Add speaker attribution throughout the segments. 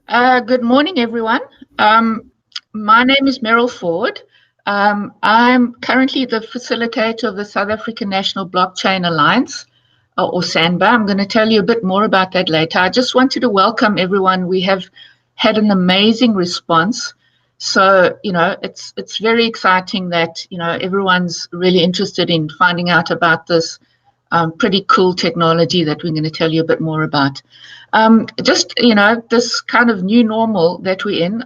Speaker 1: Good morning, everyone. My name is Meryl Ford. I'm currently the facilitator of the South African National Blockchain Alliance, or SANBA. I'm going to tell you a bit more about that later. I just wanted to welcome everyone. We have had an amazing response. So, it's very exciting that, everyone's really interested in finding out about this pretty cool technology that we're going to tell you a bit more about. This kind of new normal that we're in,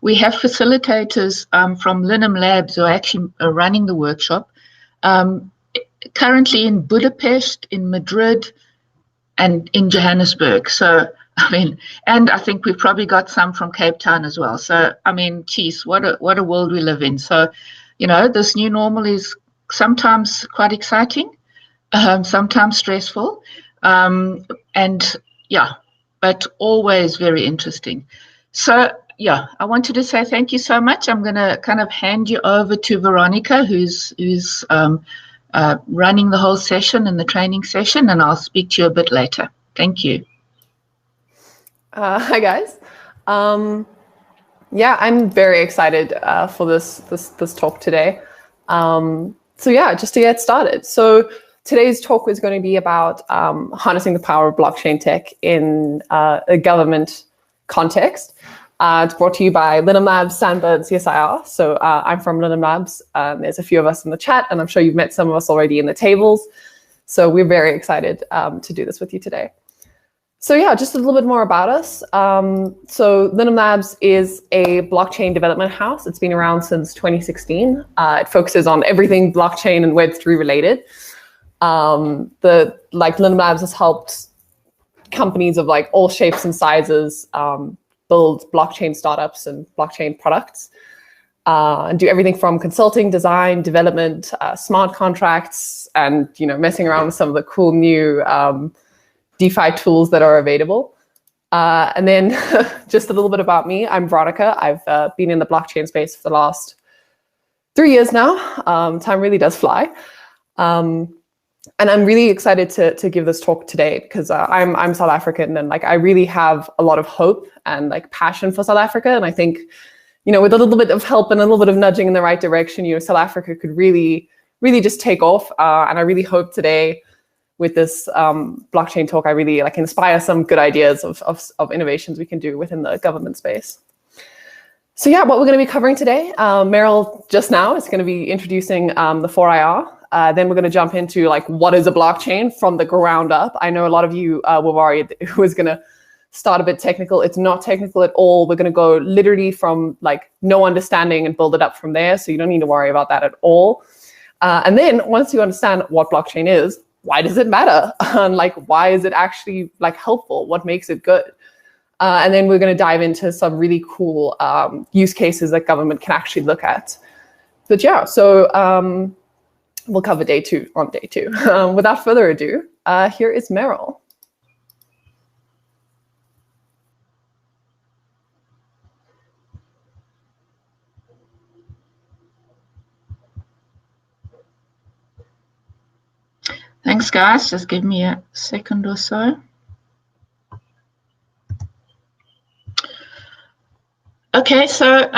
Speaker 1: we have facilitators from Linum Labs who are actually running the workshop, currently in Budapest, in Madrid, and in Johannesburg. So, and I think we've probably got some from Cape Town as well. So, geez, what a world we live in. So, this new normal is sometimes quite exciting, sometimes stressful, but always very interesting. So, I wanted to say thank you so much. I'm going to kind of hand you over to Veronica, who's running the whole session and the training session, and I'll speak to you a bit later. Thank you.
Speaker 2: Hi, guys. I'm very excited for this talk today. Just to get started. So today's talk is going to be about harnessing the power of blockchain tech in a government context. It's brought to you by Linum Labs, SANBA, and CSIR. So I'm from Linum Labs. There's a few of us in the chat, and I'm sure you've met some of us already in the tables. So we're very excited to do this with you today. So just a little bit more about us. So Linum Labs is a blockchain development house. It's been around since 2016. It focuses on everything blockchain and Web3 related. Linum Labs has helped companies of all shapes and sizes build blockchain startups and blockchain products, and do everything from consulting, design, development, smart contracts, and messing around with some of the cool new DeFi tools that are available. And then just a little bit about me. I'm Veronica. I've been in the blockchain space for the last 3 years now. Time really does fly. And I'm really excited to give this talk today because I'm South African, and I really have a lot of hope and passion for South Africa. And I think, with a little bit of help and a little bit of nudging in the right direction, South Africa could really, really just take off. And I really hope today with this blockchain talk, I really inspire some good ideas of innovations we can do within the government space. So what we're going to be covering today, Meryl just now is going to be introducing the 4IR. Then we're going to jump into what is a blockchain from the ground up. I know a lot of you were worried it was going to start a bit technical. It's not technical at all. We're going to go literally from no understanding and build it up from there. So you don't need to worry about that at all. And then once you understand what blockchain is, why does it matter? And why is it actually helpful? What makes it good? And then we're going to dive into some really cool use cases that government can actually look at. But so we'll cover day two on day two. Without further ado, here is Meryl.
Speaker 1: Thanks, guys. Just give me a second or so. Okay, so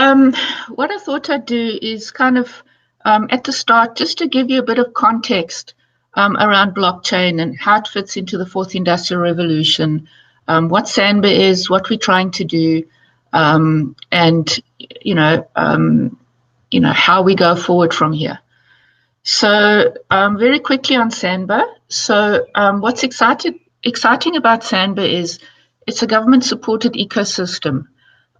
Speaker 1: what I thought I'd do is kind of at the start, just to give you a bit of context around blockchain and how it fits into the fourth industrial revolution, what SANBA is, what we're trying to do, and how we go forward from here. So very quickly on SANBA. So what's exciting about SANBA is it's a government-supported ecosystem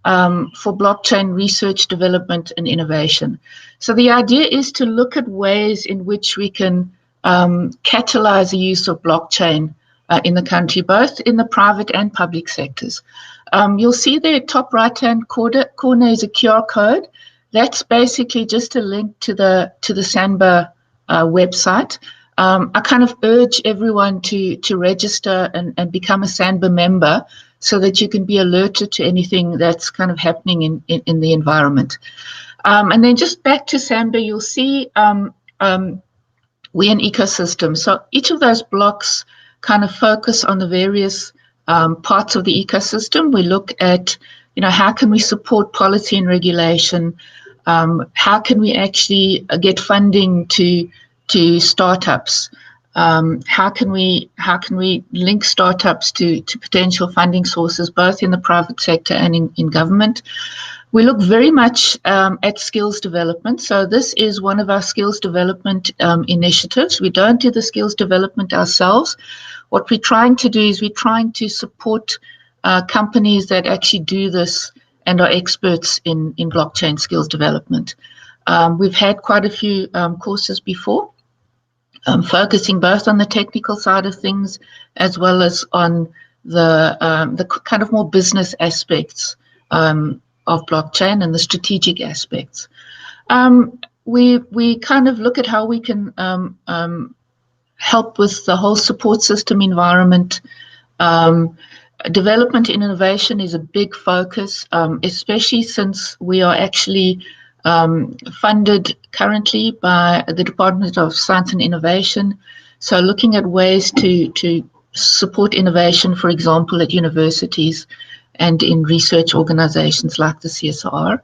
Speaker 1: for blockchain research, development, and innovation. So the idea is to look at ways in which we can catalyze the use of blockchain in the country, both in the private and public sectors. You'll see there top right-hand corner is a QR code. That's basically just a link to the SANBA website. I kind of urge everyone to register and become a SANBA member so that you can be alerted to anything that's kind of happening in the environment. And then just back to SANBA, you'll see we're an ecosystem. So each of those blocks kind of focus on the various parts of the ecosystem. We look at, how can we support policy and regulation? How can we actually get funding to startups? How can we link startups to potential funding sources, both in the private sector and in government? We look very much at skills development. So this is one of our skills development initiatives. We don't do the skills development ourselves. What we're trying to do is we're trying to support companies that actually do this and are experts in blockchain skills development. We've had quite a few courses before, focusing both on the technical side of things as well as on the kind of more business aspects of blockchain and the strategic aspects. We kind of look at how we can help with the whole support system environment. Development and innovation is a big focus, especially since we are actually funded currently by the Department of Science and Innovation. So looking at ways to support innovation, for example, at universities and in research organizations like the CSR.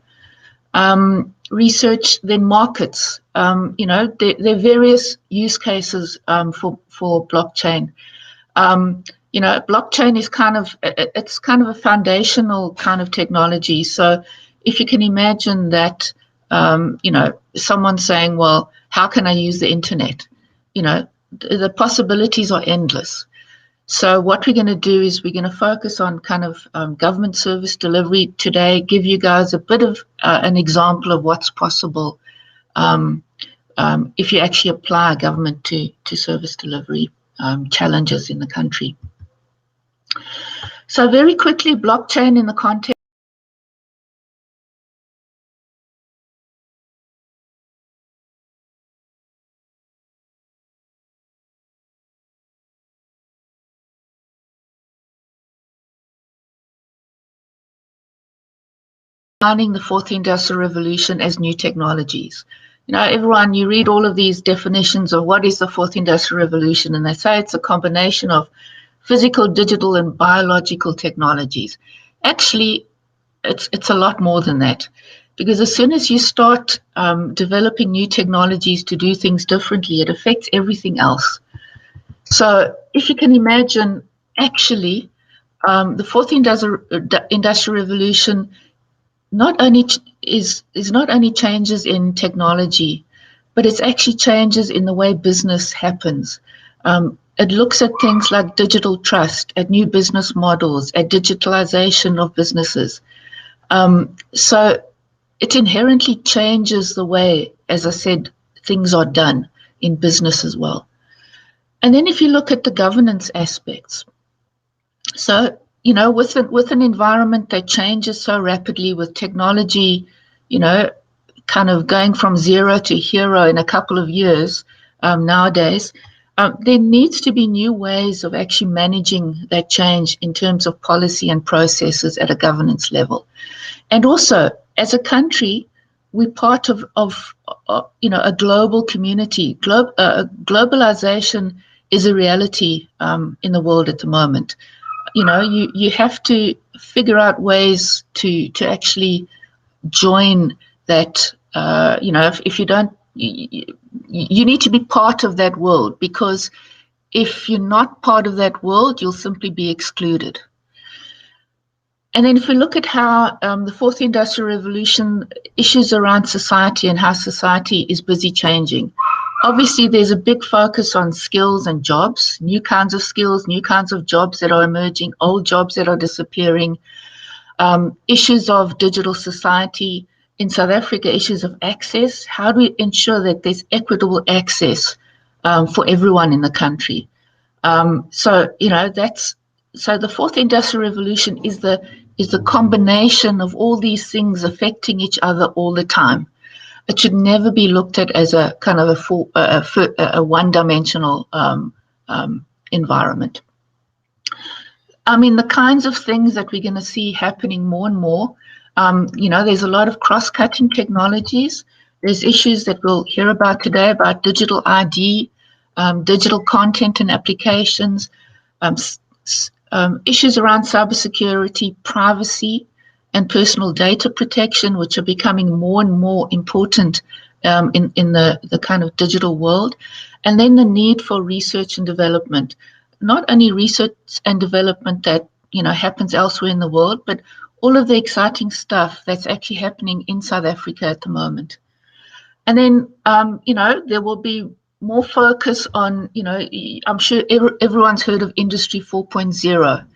Speaker 1: Research, then markets. There are various use cases for blockchain. Blockchain is kind of a foundational kind of technology. So if you can imagine that, someone saying, well, how can I use the internet? The possibilities are endless. So what we're going to do is we're going to focus on kind of government service delivery today, give you guys a bit of an example of what's possible if you actually apply government to service delivery challenges in the country. So very quickly, blockchain in the context. Defining the fourth industrial revolution as new technologies. Everyone, you read all of these definitions of what is the fourth industrial revolution, and they say it's a combination of physical, digital, and biological technologies. Actually, it's a lot more than that, because as soon as you start developing new technologies to do things differently, it affects everything else. So if you can imagine, actually, the fourth industrial revolution not only is not only changes in technology, but it's actually changes in the way business happens. It looks at things like digital trust, at new business models, at digitalization of businesses. So it inherently changes the way, as I said, things are done in business as well. And then if you look at the governance aspects, so with an environment that changes so rapidly, with technology, kind of going from zero to hero in a couple of years nowadays, there needs to be new ways of actually managing that change in terms of policy and processes at a governance level. And also, as a country, we're part of a global community. Globalization is a reality in the world at the moment. You have to figure out ways to actually join that. If you don't, you need to be part of that world, because if you're not part of that world, you'll simply be excluded. And then if we look at how the fourth industrial revolution, issues around society and how society is busy changing. Obviously, there's a big focus on skills and jobs, new kinds of skills, new kinds of jobs that are emerging, old jobs that are disappearing, issues of digital society. In South Africa, issues of access. How do we ensure that there's equitable access for everyone in the country? So the fourth industrial revolution is the combination of all these things affecting each other all the time. It should never be looked at as a kind of a one-dimensional environment. I mean, the kinds of things that we're going to see happening more and more, there's a lot of cross-cutting technologies. There's issues that we'll hear about today about digital ID, digital content and applications, issues around cybersecurity, privacy, and personal data protection, which are becoming more and more important in the kind of digital world. And then the need for research and development, not only research and development that happens elsewhere in the world, but all of the exciting stuff that's actually happening in South Africa at the moment. And then, there will be more focus on, I'm sure everyone's heard of Industry 4.0.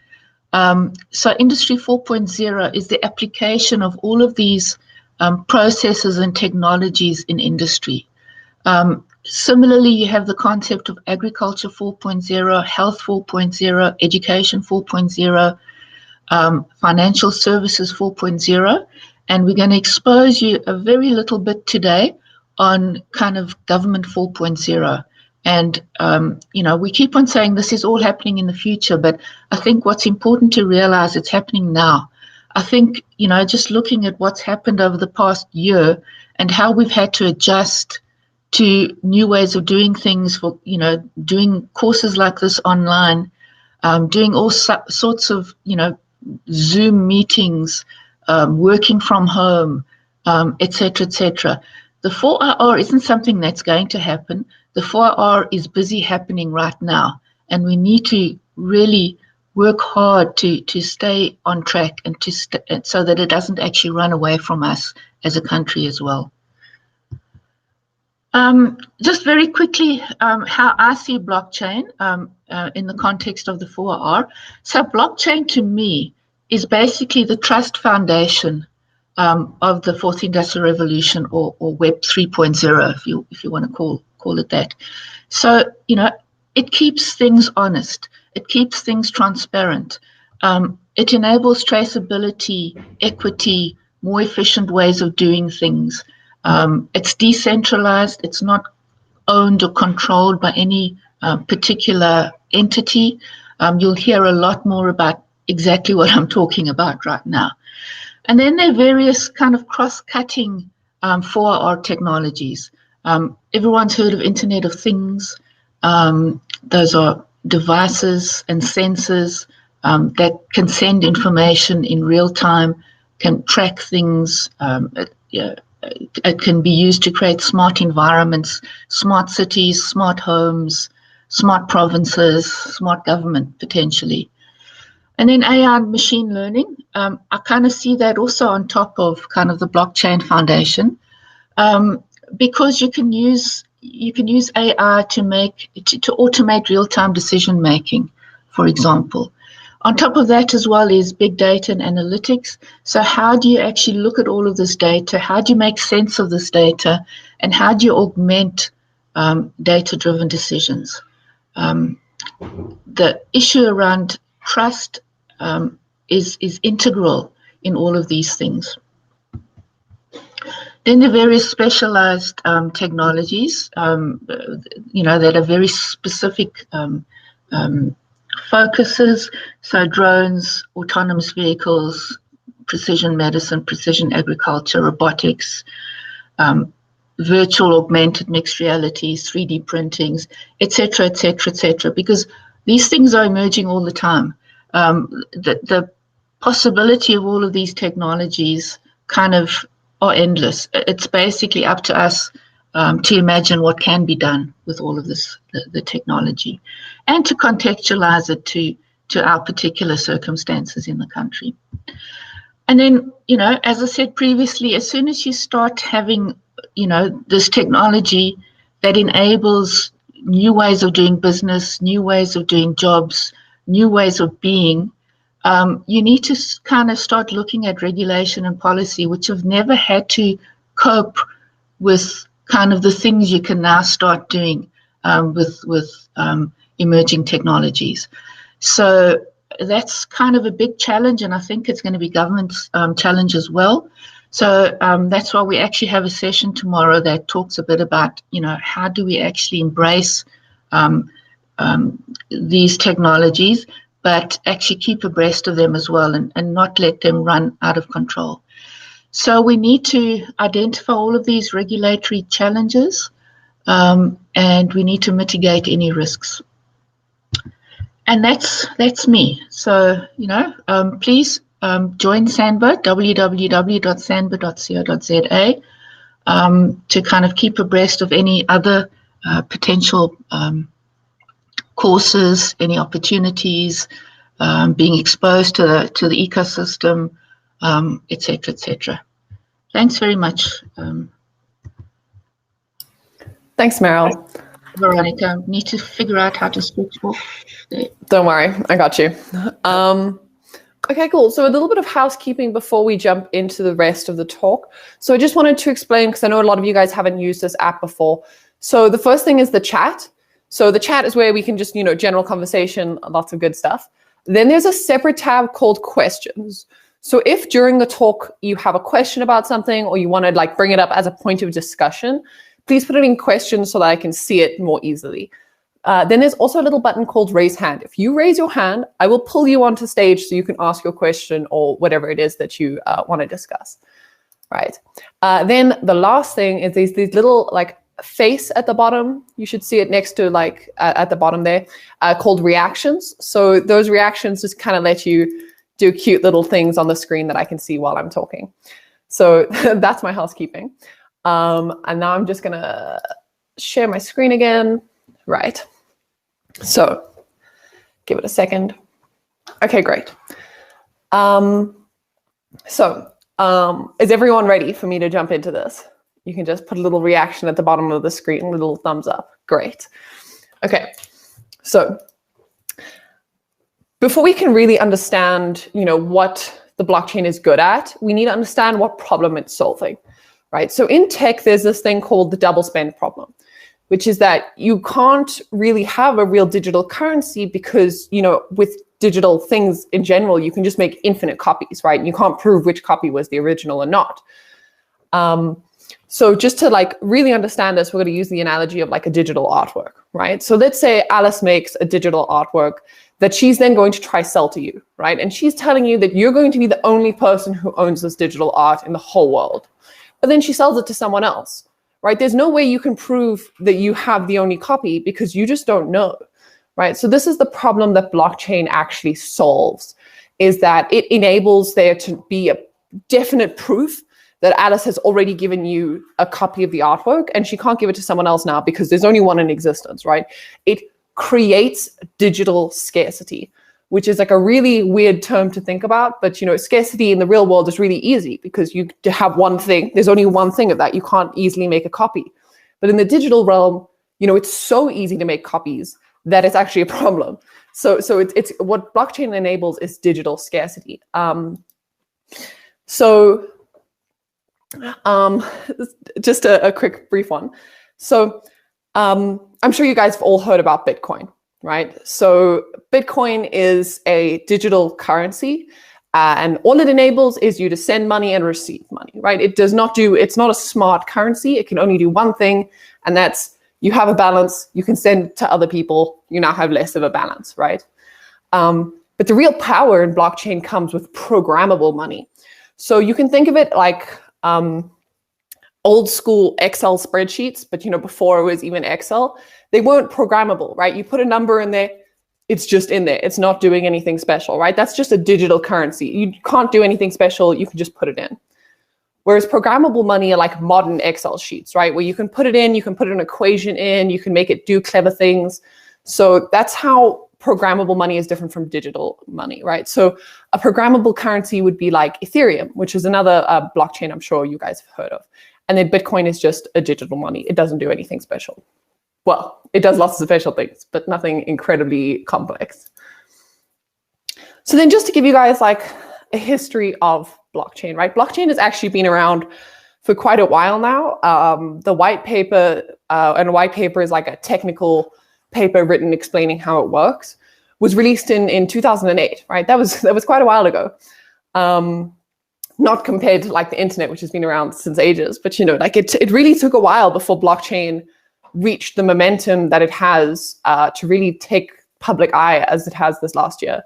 Speaker 1: So Industry 4.0 is the application of all of these processes and technologies in industry. Similarly, you have the concept of agriculture 4.0, health 4.0, education 4.0, financial services 4.0, and we're going to expose you a very little bit today on kind of government 4.0. And, we keep on saying this is all happening in the future, but I think what's important to realize, it's happening now. I think, just looking at what's happened over the past year and how we've had to adjust to new ways of doing things, for, doing courses like this online, doing all sorts of, Zoom meetings, working from home, et cetera, et cetera. The 4R isn't something that's going to happen. The 4R is busy happening right now, and we need to really work hard to stay on track and so that it doesn't actually run away from us as a country as well. Just very quickly, how I see blockchain in the context of the 4R. So blockchain to me is basically the trust foundation of the fourth industrial revolution, or Web 3.0, if you want to call it that. So, it keeps things honest. It keeps things transparent. It enables traceability, equity, more efficient ways of doing things. It's decentralized. It's not owned or controlled by any particular entity. You'll hear a lot more about exactly what I'm talking about right now. And then there are various kind of cross-cutting 4R technologies. Everyone's heard of Internet of Things. Those are devices and sensors that can send information in real time, can track things. It can be used to create smart environments, smart cities, smart homes, smart provinces, smart government, potentially. And then AI and machine learning, I kind of see that also on top of kind of the blockchain foundation, because you can use AI to automate real-time decision making, for example. On top of that as well is big data and analytics. So how do you actually look at all of this data? How do you make sense of this data? And how do you augment data-driven decisions? The issue around trust is integral in all of these things. Then the various specialized technologies, that are very specific focuses. So drones, autonomous vehicles, precision medicine, precision agriculture, robotics, virtual augmented mixed realities, 3D printings, et cetera, et cetera, et cetera, because these things are emerging all the time. The possibility of all of these technologies kind of are endless. It's basically up to us to imagine what can be done with all of this, the technology, and to contextualize it to our particular circumstances in the country. And then, as I said previously, as soon as you start having, this technology that enables new ways of doing business, new ways of doing jobs, new ways of being, you need to kind of start looking at regulation and policy, which have never had to cope with kind of the things you can now start doing with emerging technologies. So that's kind of a big challenge, and I think it's going to be government's challenge as well. So that's why we actually have a session tomorrow that talks a bit about, how do we actually embrace these technologies, but actually keep abreast of them as well, and not let them run out of control. So we need to identify all of these regulatory challenges, and we need to mitigate any risks. And that's me. So, please join SANBA, www.sanba.co.za, to kind of keep abreast of any other potential courses, any opportunities, being exposed to the ecosystem, et cetera, et cetera. Thanks very much.
Speaker 2: Thanks, Meryl.
Speaker 1: Veronica, need to figure out how to switch off there.
Speaker 2: Don't worry, I got you. Okay, cool. So a little bit of housekeeping before we jump into the rest of the talk. So I just wanted to explain, because I know a lot of you guys haven't used this app before. So the first thing is the chat. So the chat is where we can just, general conversation, lots of good stuff. Then there's a separate tab called questions. So if during the talk you have a question about something, or you want to bring it up as a point of discussion, please put it in questions so that I can see it more easily. Then there's also a little button called raise hand. If you raise your hand, I will pull you onto stage so you can ask your question or whatever it is that you want to discuss. Right. Then the last thing is these little face at the bottom. You should see it next to at the bottom there, called reactions. So those reactions just kind of let you do cute little things on the screen that I can see while I'm talking. So that's my housekeeping. And now I'm just gonna share my screen again. Right. So give it a second. Okay, great. Is everyone ready for me to jump into this? You can just put a little reaction at the bottom of the screen, a little thumbs up. Great. Okay, so before we can really understand, what the blockchain is good at, we need to understand what problem it's solving, right? So in tech, there's this thing called the double spend problem, which is that you can't really have a real digital currency because, with digital things in general, you can just make infinite copies, right? And you can't prove which copy was the original or not. So just to really understand this, we're going to use the analogy of a digital artwork, right? So let's say Alice makes a digital artwork that she's then going to try sell to you, right? And she's telling you that you're going to be the only person who owns this digital art in the whole world. But then she sells it to someone else, right? There's no way you can prove that you have the only copy because you just don't know, right? So this is the problem that blockchain actually solves, is that it enables there to be a definite proof that Alice has already given you a copy of the artwork and she can't give it to someone else now because there's only one in existence, right? It creates digital scarcity, which is a really weird term to think about. But, scarcity in the real world is really easy because you have one thing. There's only one thing of that. You can't easily make a copy. But in the digital realm, it's so easy to make copies that it's actually a problem. So it's what blockchain enables is digital scarcity. Just a quick brief one. So I'm sure you guys have all heard about Bitcoin, right? So Bitcoin is a digital currency, and all it enables is you to send money and receive money, right? It's not a smart currency. It can only do one thing, and that's you have a balance, you can send to other people, you now have less of a balance, right? But the real power in blockchain comes with programmable money. So you can think of it like old school Excel spreadsheets, but before it was even Excel, they weren't programmable, right? You put a number in there, it's just in there. It's not doing anything special, right? That's just a digital currency. You can't do anything special. You can just put it in. Whereas programmable money are like modern Excel sheets, right? Where you can put it in, you can put an equation in, you can make it do clever things. So that's how programmable money is different from digital money, right? So a programmable currency would be like Ethereum, which is another blockchain I'm sure you guys have heard of. And then Bitcoin is just a digital money. It doesn't do anything special. Well, it does lots of special things, but nothing incredibly complex. So then just to give you guys like a history of blockchain, right? Blockchain has actually been around for quite a while now. The white paper, and a white paper is like a technical paper written explaining how it works, was released in 2008, right? That was quite a while ago. Not compared to like the internet, which has been around since ages, but like it really took a while before blockchain reached the momentum that it has to really take public eye as it has this last year.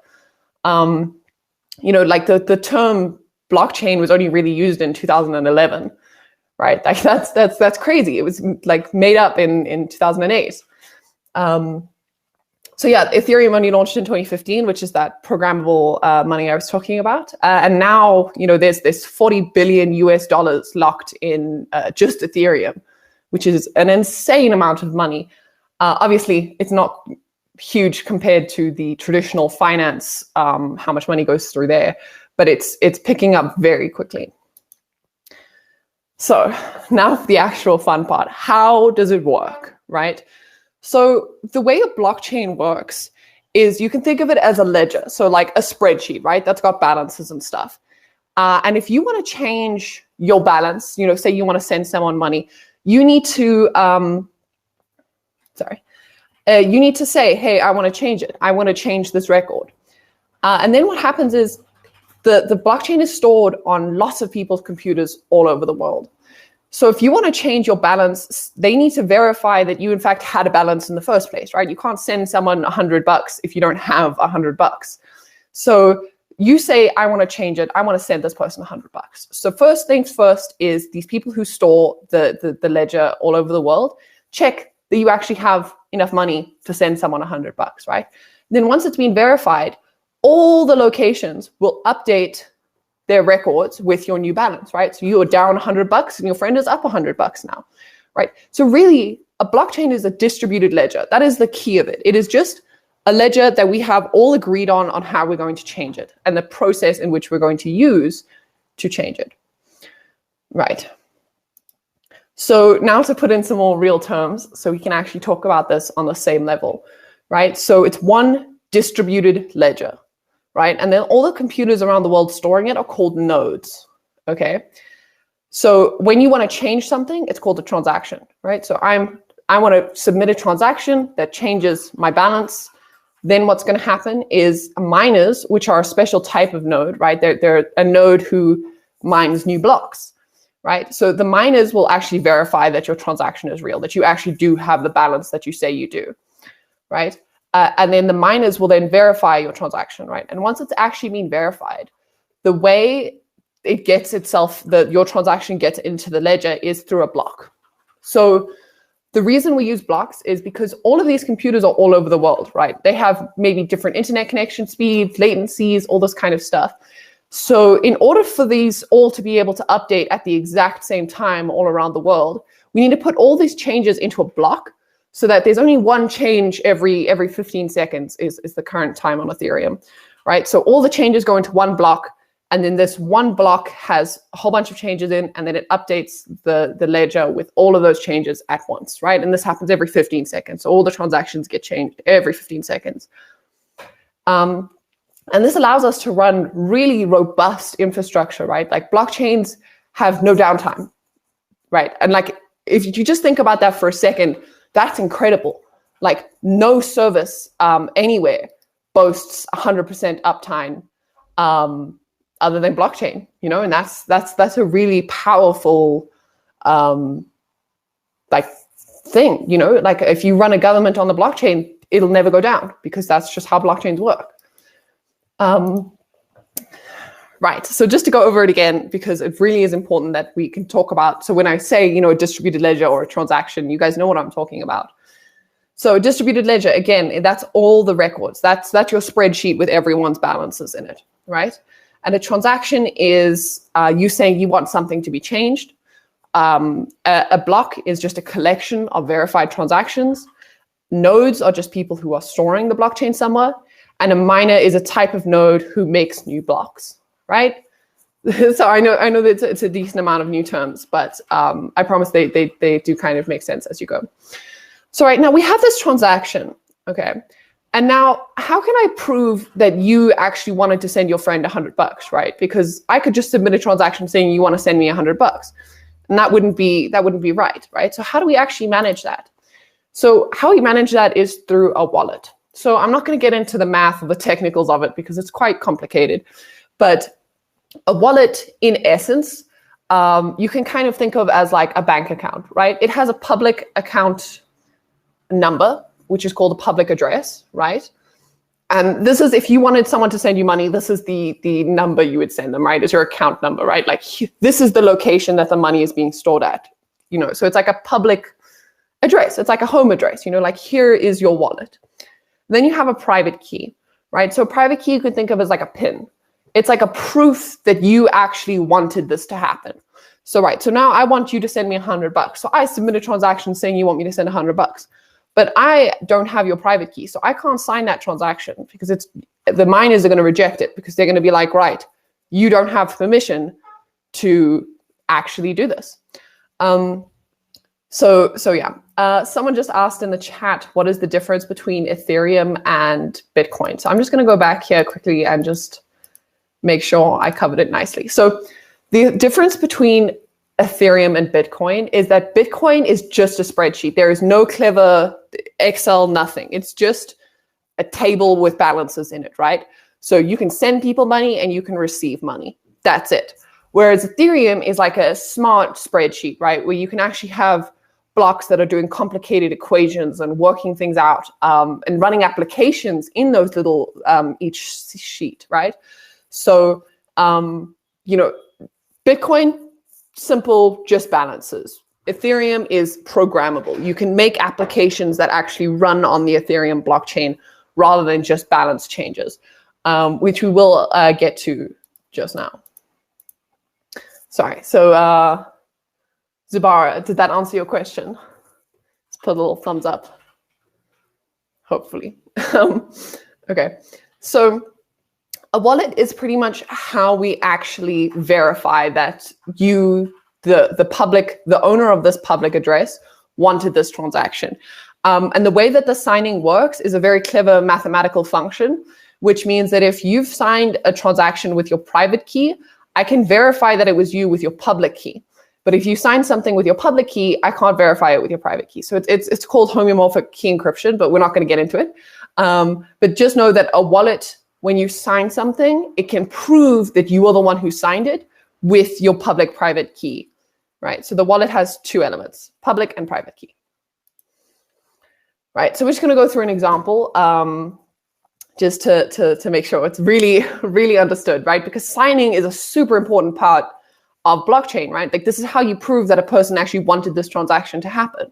Speaker 2: Like the term blockchain was only really used in 2011, right? Like that's crazy. It was like made up in 2008. So yeah, Ethereum only launched in 2015, which is that programmable money I was talking about. And now, there's this $40 billion locked in just Ethereum, which is an insane amount of money. Obviously, it's not huge compared to the traditional finance, how much money goes through there, but it's picking up very quickly. So now the actual fun part. How does it work, right? So the way a blockchain works is you can think of it as a ledger. So like a spreadsheet, right? That's got balances and stuff. And if you want to change your balance, say you want to send someone money, you need to, you need to say, hey, I want to change it. I want to change this record. And then what happens is the blockchain is stored on lots of people's computers all over the world. So if you want to change your balance, they need to verify that you in fact had a balance in the first place, right? You can't send someone $100 if you don't have $100. So you say, I want to change it. I want to send this person $100. So first things first is these people who store the ledger all over the world, check that you actually have enough money to send someone $100, right? Then once it's been verified, all the locations will update their records with your new balance, right? So you're down $100 and your friend is up $100 now, right? So really, a blockchain is a distributed ledger. That is the key of it. It is just a ledger that we have all agreed on how we're going to change it and the process in which we're going to use to change it, right? So now to put in some more real terms, so we can actually talk about this on the same level, right? So it's one distributed ledger, right? And then all the computers around the world storing it are called nodes, okay? So when you want to change something, it's called a transaction, right? So I want to submit a transaction that changes my balance. Then what's going to happen is miners, which are a special type of node, right? They're a node who mines new blocks, right? So the miners will actually verify that your transaction is real, that you actually do have the balance that you say you do, right? And then the miners will then verify your transaction, right? And once it's actually been verified, the way it gets itself, your transaction gets into the ledger is through a block. So the reason we use blocks is because all of these computers are all over the world, right? They have maybe different internet connection speeds, latencies, all this kind of stuff. So in order for these all to be able to update at the exact same time all around the world, we need to put all these changes into a block so that there's only one change every 15 seconds is the current time on Ethereum, right? So all the changes go into one block, and then this one block has a whole bunch of changes in, and then it updates the ledger with all of those changes at once, right? And this happens every 15 seconds. So all the transactions get changed every 15 seconds. And this allows us to run really robust infrastructure, right? Like blockchains have no downtime, right? And like, if you just think about that for a second, that's incredible. Like no service anywhere boasts 100% uptime other than blockchain, and that's a really powerful like thing, like if you run a government on the blockchain, it'll never go down because that's just how blockchains work. Right, so just to go over it again, because it really is important that we can talk about, so when I say, a distributed ledger or a transaction, you guys know what I'm talking about. So a distributed ledger, again, that's all the records. That's your spreadsheet with everyone's balances in it, right? And a transaction is you saying you want something to be changed. A block is just a collection of verified transactions. Nodes are just people who are storing the blockchain somewhere. And a miner is a type of node who makes new blocks, right? So I know that it's a decent amount of new terms, but I promise they do kind of make sense as you go. So right now we have this transaction, okay? And now how can I prove that you actually wanted to send your friend $100, right? Because I could just submit a transaction saying you want to send me $100, and that wouldn't be right, right? So how do we actually manage that? So how we manage that is through a wallet. So I'm not going to get into the math or the technicals of it because it's quite complicated, but a wallet in essence, you can kind of think of as like a bank account, right? It has a public account number, which is called a public address, right? And this is, if you wanted someone to send you money, this is the number you would send them, right? Is your account number, right? Like this is the location that the money is being stored at, so it's like a public address. It's like a home address, like here is your wallet. Then you have a private key, right? So a private key you could think of as like a PIN. It's like a proof that you actually wanted this to happen. So right, so now I want you to send me $100. So I submit a transaction saying you want me to send $100, but I don't have your private key. So I can't sign that transaction because the miners are going to reject it because they're going to be like, right, you don't have permission to actually do this. So yeah, someone just asked in the chat, what is the difference between Ethereum and Bitcoin? So I'm just going to go back here quickly and just make sure I covered it nicely. So the difference between Ethereum and Bitcoin is that Bitcoin is just a spreadsheet. There is no clever Excel, nothing. It's just a table with balances in it, right? So you can send people money and you can receive money. That's it. Whereas Ethereum is like a smart spreadsheet, right? Where you can actually have blocks that are doing complicated equations and working things out and running applications in those little each sheet, right? So, Bitcoin, simple, just balances. Ethereum is programmable. You can make applications that actually run on the Ethereum blockchain rather than just balance changes, which we will get to just now. Sorry, so Zubara, did that answer your question? Let's put a little thumbs up, hopefully. Okay, so a wallet is pretty much how we actually verify that you, the owner of this public address, wanted this transaction. And the way that the signing works is a very clever mathematical function, which means that if you've signed a transaction with your private key, I can verify that it was you with your public key. But if you sign something with your public key, I can't verify it with your private key. So it's called homomorphic key encryption, but we're not going to get into it. But just know that a wallet, when you sign something, it can prove that you are the one who signed it with your public-private key, right? So the wallet has two elements, public and private key. Right, so we're just going to go through an example just to make sure it's really, really understood, right? Because signing is a super important part of blockchain, right? Like this is how you prove that a person actually wanted this transaction to happen.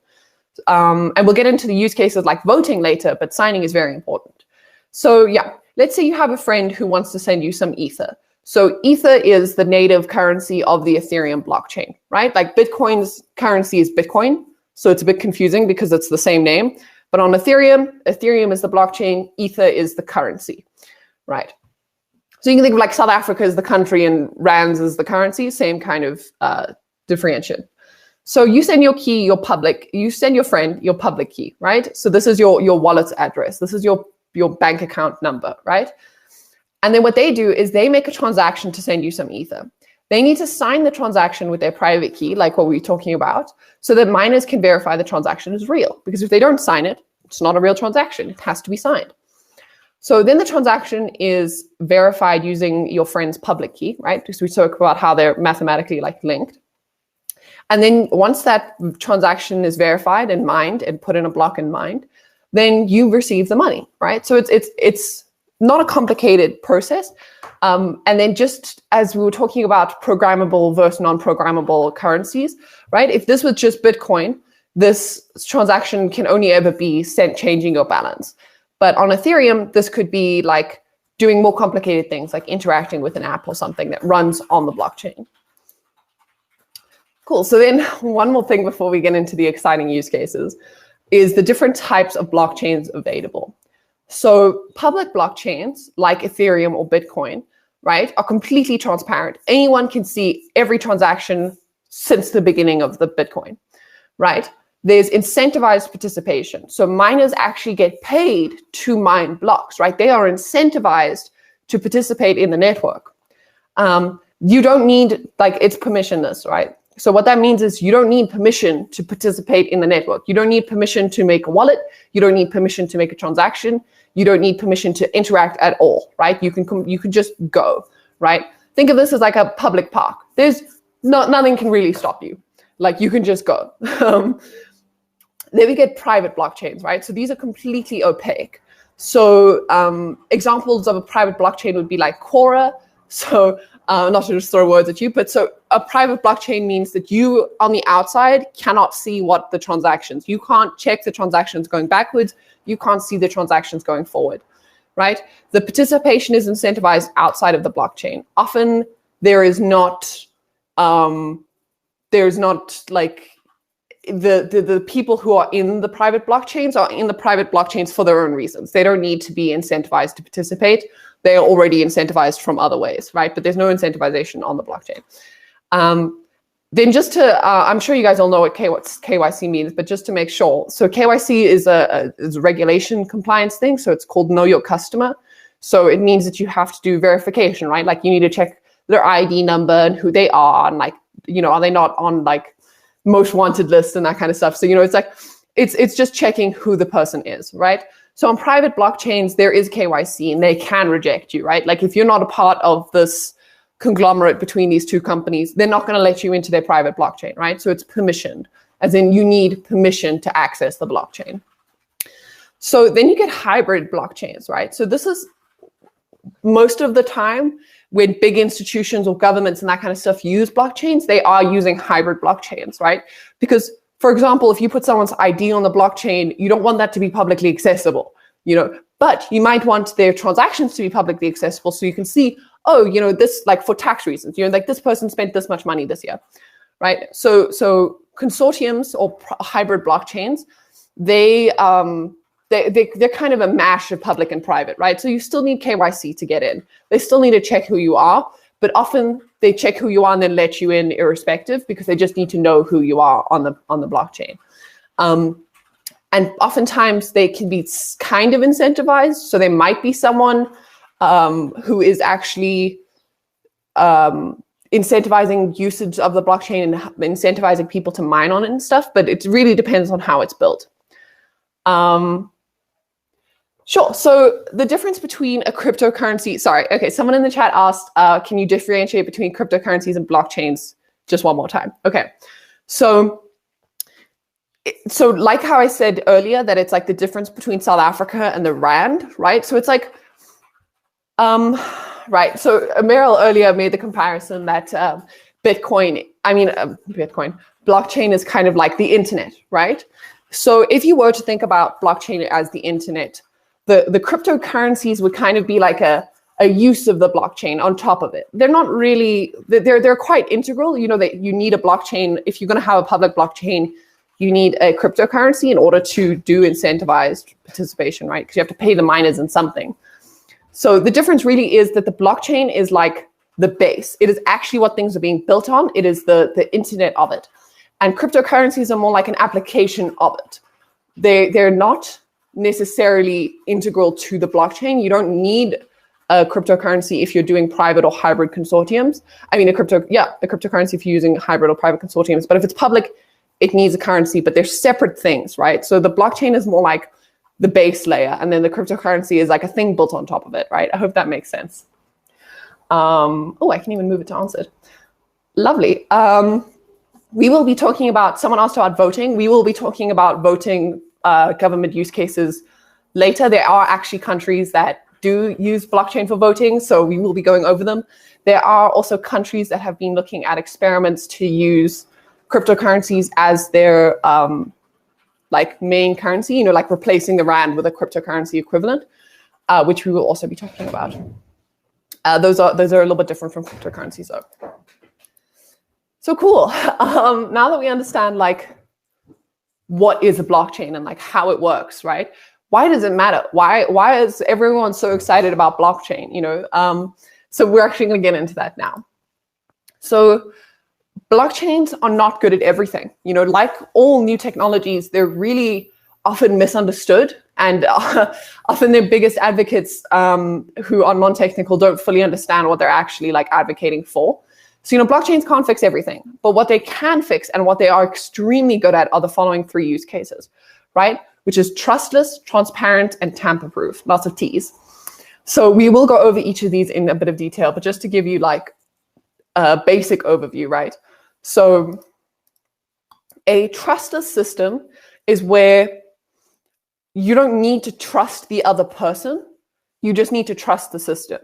Speaker 2: And we'll get into the use cases like voting later, but signing is very important. So yeah, let's say you have a friend who wants to send you some Ether. So Ether is the native currency of the Ethereum blockchain, right? Like Bitcoin's currency is Bitcoin. So it's a bit confusing because it's the same name. But on Ethereum, Ethereum is the blockchain, Ether is the currency, right? So you can think of like South Africa as the country and rands as the currency, same kind of differentiation. So you send your key, you send your friend your public key, right? So this is your wallet's address. This is your bank account number, right? And then what they do is they make a transaction to send you some Ether. They need to sign the transaction with their private key, like what we were talking about, so that miners can verify the transaction is real. Because if they don't sign it, it's not a real transaction. It has to be signed. So then the transaction is verified using your friend's public key, right? Because we talk about how they're mathematically like linked. And then once that transaction is verified and mined and put in a block and mined, then you receive the money, right? So it's not a complicated process. And then just as we were talking about programmable versus non-programmable currencies, right? If this was just Bitcoin, this transaction can only ever be sent changing your balance. But on Ethereum, this could be like doing more complicated things, like interacting with an app or something that runs on the blockchain. Cool. So then one more thing before we get into the exciting use cases is the different types of blockchains available. So public blockchains like Ethereum or Bitcoin, right, are completely transparent. Anyone can see every transaction since the beginning of the Bitcoin, right? There's incentivized participation. So miners actually get paid to mine blocks, right? They are incentivized to participate in the network. You don't need, like, it's permissionless, right? So what that means is you don't need permission to participate in the network. You don't need permission to make a wallet. You don't need permission to make a transaction. You don't need permission to interact at all, right? You can just go, right? Think of this as like a public park. There's nothing can really stop you. Like you can just go. Then we get private blockchains, right? So these are completely opaque. So examples of a private blockchain would be like Quora, So not to just throw words at you, but so a private blockchain means that you on the outside cannot see what the transactions. You can't check the transactions going backwards. You can't see the transactions going forward, right? The participation is incentivized outside of the blockchain. Often there's not like the people who are in the private blockchains are in the private blockchains for their own reasons. They don't need to be incentivized to participate. They are already incentivized from other ways, right? But there's no incentivization on the blockchain. Then just to, I'm sure you guys all know what KYC means, but just to make sure. So KYC is a regulation compliance thing. So it's called Know Your Customer. So it means that you have to do verification, right? Like you need to check their ID number and who they are, and like, you know, are they not on like most wanted list and that kind of stuff. So, you know, it's like, it's just checking who the person is, right? So on private blockchains, there is KYC and they can reject you, right? Like if you're not a part of this conglomerate between these two companies, they're not going to let you into their private blockchain, right? So it's permissioned, as in you need permission to access the blockchain. So then you get hybrid blockchains, right? So this is most of the time when big institutions or governments and that kind of stuff use blockchains, they are using hybrid blockchains, right? Because, for example, if you put someone's ID on the blockchain, you don't want that to be publicly accessible, you know, but you might want their transactions to be publicly accessible so you can see, oh, you know, this, like for tax reasons, you know, like this person spent this much money this year, right? So consortiums or hybrid blockchains, they're kind of a mash of public and private, right? So you still need KYC to get in. They still need to check who you are, but often they check who you are and then let you in irrespective because they just need to know who you are on the blockchain. And oftentimes they can be kind of incentivized. So there might be someone who is actually incentivizing usage of the blockchain and incentivizing people to mine on it and stuff, but it really depends on how it's built. Sure. So the difference between a cryptocurrency, someone in the chat asked, can you differentiate between cryptocurrencies and blockchains? Just one more time. Okay. So like how I said earlier, that it's like the difference between South Africa and the Rand, right? So it's like, right. So Meryl earlier made the comparison that blockchain is kind of like the internet, right? So if you were to think about blockchain as the internet, the cryptocurrencies would kind of be like a use of the blockchain on top of it. They're not really, they're quite integral. You know that you need a blockchain. If you're going to have a public blockchain, you need a cryptocurrency in order to do incentivized participation, right? Because you have to pay the miners in something. So the difference really is that the blockchain is like the base. It is actually what things are being built on. It is the internet of it. And cryptocurrencies are more like an application of it. They're not necessarily integral to the blockchain. You don't need a cryptocurrency if you're doing private or hybrid consortiums. I mean, a cryptocurrency if you're using hybrid or private consortiums. But if it's public, it needs a currency, but they're separate things, right? So the blockchain is more like the base layer, and then the cryptocurrency is like a thing built on top of it, right? I hope that makes sense. Oh, I can even move it to answered. Lovely. We will be talking about, someone asked about voting. We will be talking about voting government use cases later. There are actually countries that do use blockchain for voting, so we will be going over them. There are also countries that have been looking at experiments to use cryptocurrencies as their like main currency, you know, like replacing the Rand with a cryptocurrency equivalent, which we will also be talking about. Those are a little bit different from cryptocurrencies though. So cool. Now that we understand like what is a blockchain and like how it works, right? Why does it matter? Why is everyone so excited about blockchain? You know, so we're actually going to get into that now. So blockchains are not good at everything. You know, like all new technologies, they're really often misunderstood, and often their biggest advocates who are non-technical don't fully understand what they're actually like advocating for. So, you know, blockchains can't fix everything, but what they can fix and what they are extremely good at are the following three use cases, right? Which is trustless, transparent, and tamper-proof. Lots of T's. So we will go over each of these in a bit of detail, but just to give you like a basic overview, right? So a trustless system is where you don't need to trust the other person. You just need to trust the system,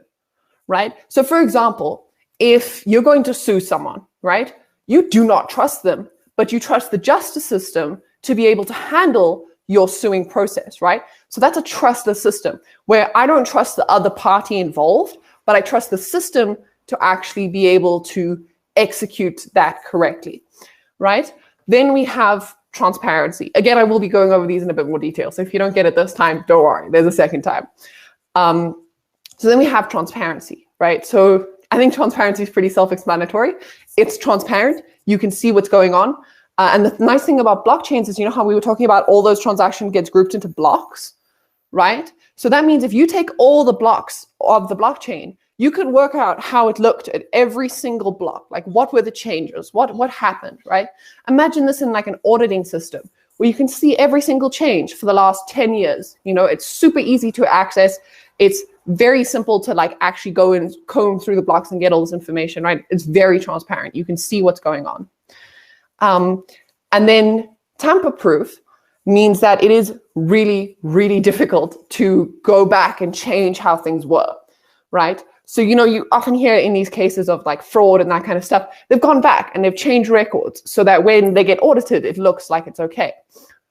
Speaker 2: right? So for example, if you're going to sue someone, right, you do not trust them, but you trust the justice system to be able to handle your suing process, right? So that's a trustless system where I don't trust the other party involved, but I trust the system to actually be able to execute that correctly, right? Then we have transparency. Again, I will be going over these in a bit more detail. So if you don't get it this time, don't worry, there's a second time. So then we have transparency, right? So I think transparency is pretty self-explanatory. It's transparent. You can see what's going on. And the nice thing about blockchains is, you know how we were talking about all those transactions gets grouped into blocks, right? So that means if you take all the blocks of the blockchain, you could work out how it looked at every single block. Like what were the changes? What happened, right? Imagine this in like an auditing system where you can see every single change for the last 10 years. You know, it's super easy to access. It's very simple to like actually go and comb through the blocks and get all this information, right? It's very transparent. You can see what's going on. And then tamper-proof means that it is really, really difficult to go back and change how things were, right? So, you know, you often hear in these cases of like fraud and that kind of stuff, they've gone back and they've changed records so that when they get audited, it looks like it's okay,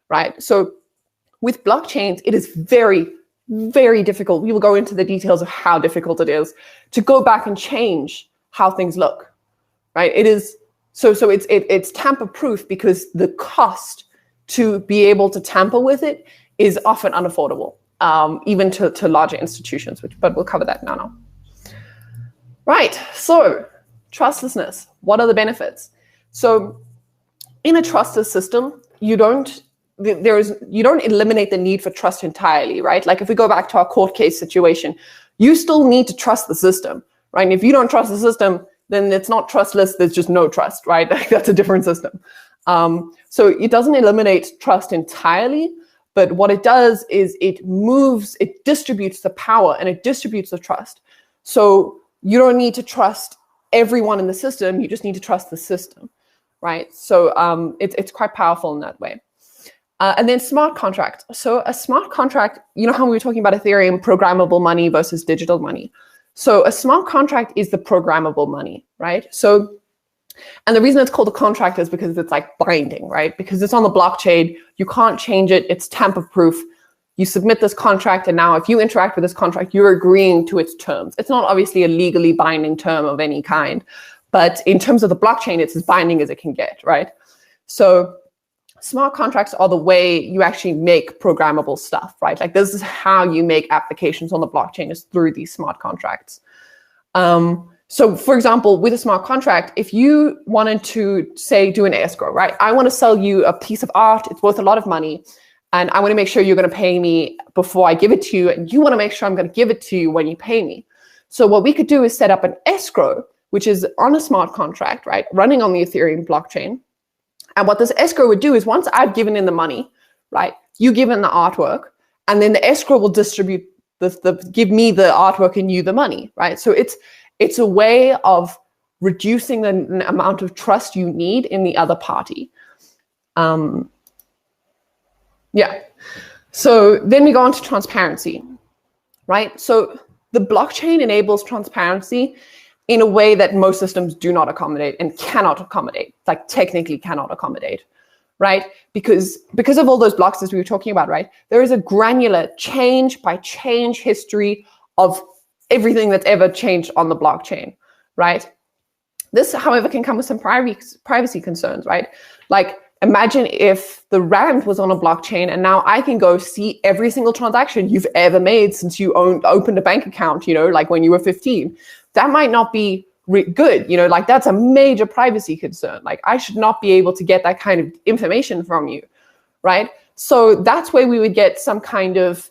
Speaker 2: right? So with blockchains, it is very, very difficult. We will go into the details of how difficult it is to go back and change how things look, right? It is so it's tamper-proof because the cost to be able to tamper with it is often unaffordable, even to larger institutions. But we'll cover that now. Right. So trustlessness. What are the benefits? So in a trustless system, you don't eliminate the need for trust entirely, right? Like if we go back to our court case situation, you still need to trust the system, right? And if you don't trust the system, then it's not trustless, there's just no trust, right? That's a different system. So it doesn't eliminate trust entirely, but what it does is it distributes the power and it distributes the trust. So you don't need to trust everyone in the system, you just need to trust the system, right? So it's quite powerful in that way. And then smart contract. So a smart contract, you know how we were talking about Ethereum, programmable money versus digital money. So a smart contract is the programmable money, right? So, and the reason it's called a contract is because it's like binding, right? Because it's on the blockchain, you can't change it, it's tamper-proof. You submit this contract, and now if you interact with this contract, you're agreeing to its terms. It's not obviously a legally binding term of any kind, but in terms of the blockchain, it's as binding as it can get, right? So smart contracts are the way you actually make programmable stuff, right? Like this is how you make applications on the blockchain, is through these smart contracts. So for example, with a smart contract, if you wanted to say do an escrow, right? I want to sell you a piece of art, it's worth a lot of money, and I want to make sure you're going to pay me before I give it to you, and you want to make sure I'm going to give it to you when you pay me. So what we could do is set up an escrow, which is on a smart contract, right? Running on the Ethereum blockchain. And what this escrow would do is once I've given in the money, right, you give in the artwork, and then the escrow will distribute give me the artwork and you the money, right? So it's a way of reducing the amount of trust you need in the other party. Yeah. So then we go on to transparency, right? So the blockchain enables transparency in a way that most systems do not accommodate and cannot accommodate, like technically cannot accommodate, right? Because of all those blocks as we were talking about, right? There is a granular change by change history of everything that's ever changed on the blockchain, right? This, however, can come with some privacy concerns, right? Like imagine if the Rand was on a blockchain and now I can go see every single transaction you've ever made since you opened a bank account, you know, like when you were 15. That might not be good, you know, like that's a major privacy concern. Like I should not be able to get that kind of information from you, right? So that's where we would get some kind of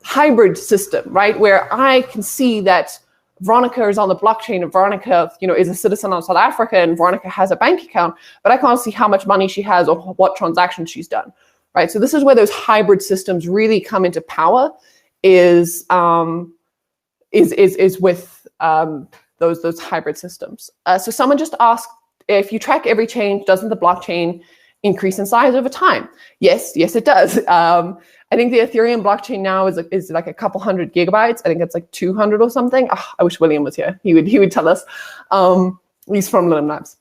Speaker 2: hybrid system, right? Where I can see that Veronica is on the blockchain and Veronica, you know, is a citizen of South Africa and Veronica has a bank account, but I can't see how much money she has or what transactions she's done, right? So this is where those hybrid systems really come into power, is with those hybrid systems. So someone just asked, if you track every change, doesn't the blockchain increase in size over time? Yes, it does. I think the Ethereum blockchain now is like a couple hundred gigabytes. I think it's like 200 or something. Oh, I wish William was here. He would tell us. He's from Linum Labs.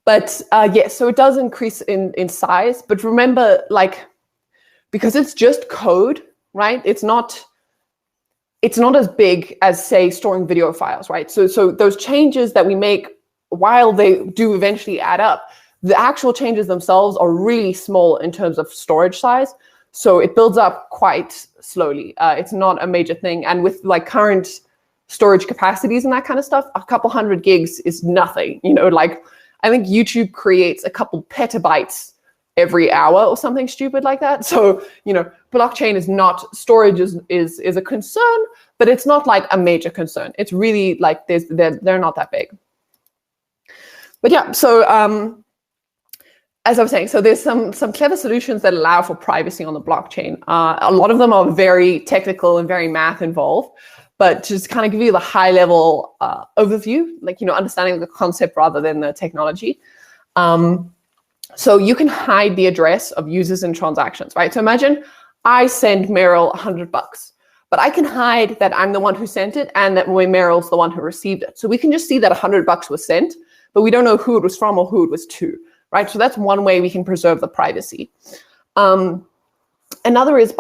Speaker 2: But yes, so it does increase in size. But remember, like, because it's just code, right? It's not as big as, say, storing video files, right? So those changes that we make, while they do eventually add up, the actual changes themselves are really small in terms of storage size. So it builds up quite slowly. It's not a major thing. And with like current storage capacities and that kind of stuff, a couple hundred gigs is nothing. You know, like I think YouTube creates a couple petabytes every hour or something stupid like that. So, you know, blockchain is not, storage is a concern, but it's not like a major concern. It's really like they're not that big. But yeah, so as I was saying, so there's some clever solutions that allow for privacy on the blockchain. A lot of them are very technical and very math involved, but just kind of give you the high level overview, like, you know, understanding the concept rather than the technology. So you can hide the address of users and transactions, right? So imagine I send Meryl $100, but I can hide that I'm the one who sent it and that Meryl's the one who received it. So we can just see that $100 was sent, but we don't know who it was from or who it was to. Right, so that's one way we can preserve the privacy. Another is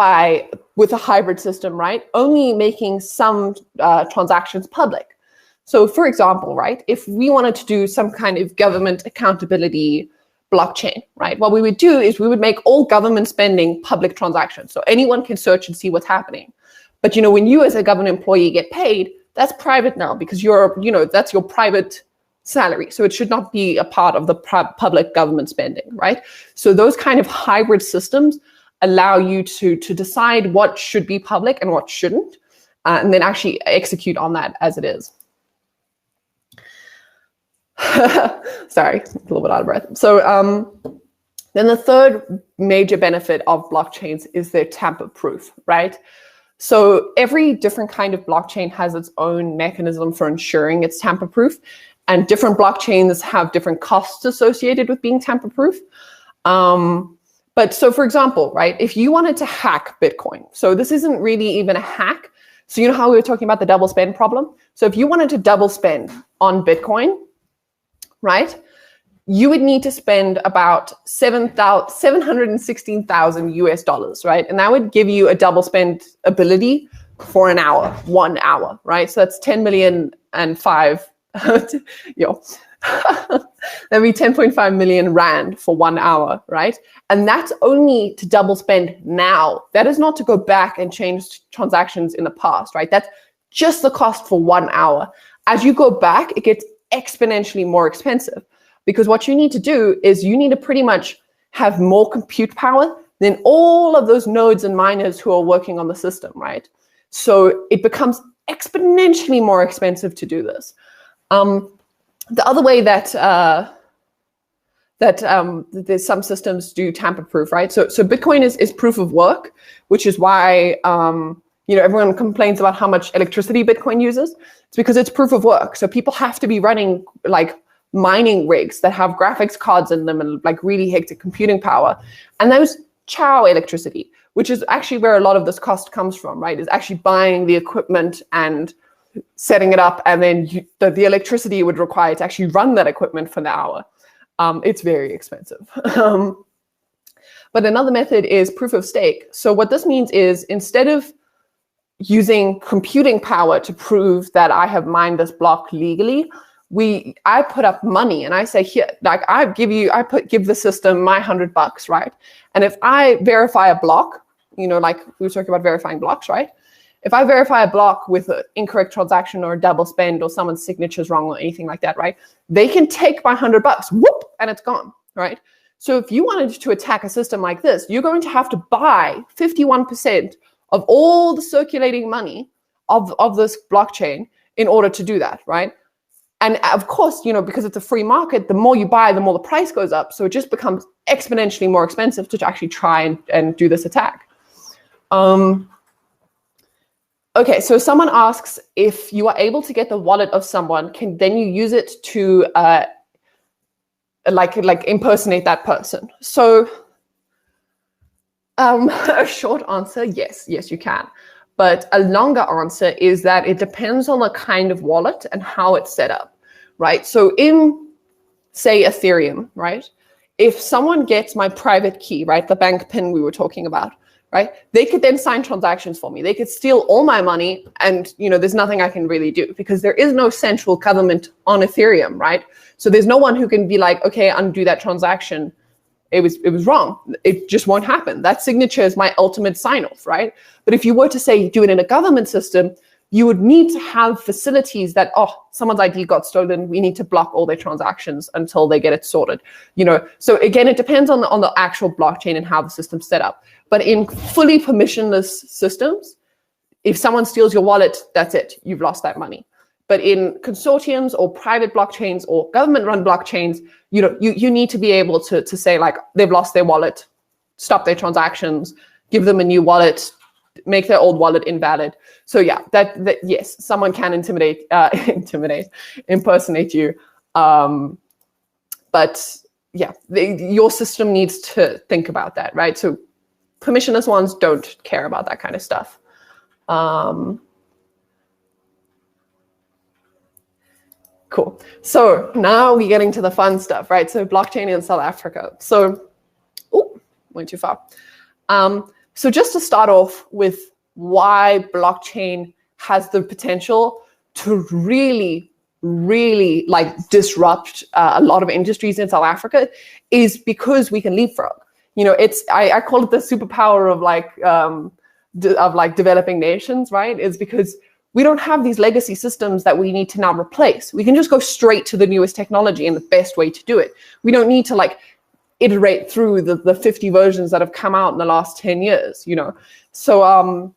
Speaker 2: with a hybrid system, right, only making some transactions public. So for example, right, if we wanted to do some kind of government accountability blockchain, right, what we would do is we would make all government spending public transactions. So anyone can search and see what's happening. But, you know, when you as a government employee get paid, that's private now because that's your private salary. So it should not be a part of the public government spending, right? So those kind of hybrid systems allow you to decide what should be public and what shouldn't, and then actually execute on that as it is. Sorry, a little bit out of breath. So then the third major benefit of blockchains is they're tamper-proof, right? So every different kind of blockchain has its own mechanism for ensuring it's tamper-proof. And different blockchains have different costs associated with being tamper-proof. But so, for example, right, if you wanted to hack Bitcoin, so this isn't really even a hack. So you know how we were talking about the double spend problem? So if you wanted to double spend on Bitcoin, right, you would need to spend about $716,000 US, right? And that would give you a double spend ability for an hour, 1 hour, right? So that's 10 million and 5. That'd be 10.5 million Rand for 1 hour, right? And that's only to double spend now. That is not to go back and change transactions in the past, right? That's just the cost for 1 hour. As you go back, it gets exponentially more expensive because what you need to do is you need to pretty much have more compute power than all of those nodes and miners who are working on the system, right? So it becomes exponentially more expensive to do this. The other way that there's some systems do tamper-proof, right? So Bitcoin is proof of work, which is why everyone complains about how much electricity Bitcoin uses. It's because it's proof of work. So people have to be running like mining rigs that have graphics cards in them and like really hectic computing power, and those chow electricity, which is actually where a lot of this cost comes from, right? Is actually buying the equipment and setting it up, and then the electricity would require to actually run that equipment for the hour. It's very expensive. But another method is proof of stake. So what this means is instead of using computing power to prove that I have mined this block legally, I put up money and I say, here, like give the system my $100, right? And if I verify a block, like we were talking about verifying blocks, right? If I verify a block with an incorrect transaction or a double spend or someone's signature is wrong or anything like that, right? They can take my $100, whoop, and it's gone, right? So if you wanted to attack a system like this, you're going to have to buy 51% of all the circulating money of this blockchain in order to do that, right? And of course, because it's a free market, the more you buy, the more the price goes up. So it just becomes exponentially more expensive to actually try and do this attack. Okay, so someone asks if you are able to get the wallet of someone, then you use it to like impersonate that person. So a short answer, yes, you can. But a longer answer is that it depends on the kind of wallet and how it's set up, right? So in, say, Ethereum, right? If someone gets my private key, right, the bank PIN we were talking about, right, they could then sign transactions for me. They could steal all my money, and there's nothing I can really do because there is no central government on Ethereum, right? So there's no one who can be like, okay, undo that transaction. It was wrong. It just won't happen. That signature is my ultimate sign-off, right? But if you were to say do it in a government system, you would need to have facilities that, someone's ID got stolen, we need to block all their transactions until they get it sorted. So again, it depends on the actual blockchain and how the system's set up. But in fully permissionless systems, if someone steals your wallet, that's it. You've lost that money. But in consortiums or private blockchains or government-run blockchains, you need to be able to say, like, they've lost their wallet, stop their transactions, give them a new wallet, make their old wallet invalid. So yeah, that yes, someone can impersonate you. But yeah, your system needs to think about that, right? So permissionless ones don't care about that kind of stuff. Cool. So now we're getting to the fun stuff, right? So blockchain in South Africa. So, went too far. So just to start off with why blockchain has the potential to really, really disrupt a lot of industries in South Africa is because we can leapfrog. I call it the superpower of developing nations, right? Is because we don't have these legacy systems that we need to now replace. We can just go straight to the newest technology and the best way to do it. We don't need to iterate through the 50 versions that have come out in the last 10 years, So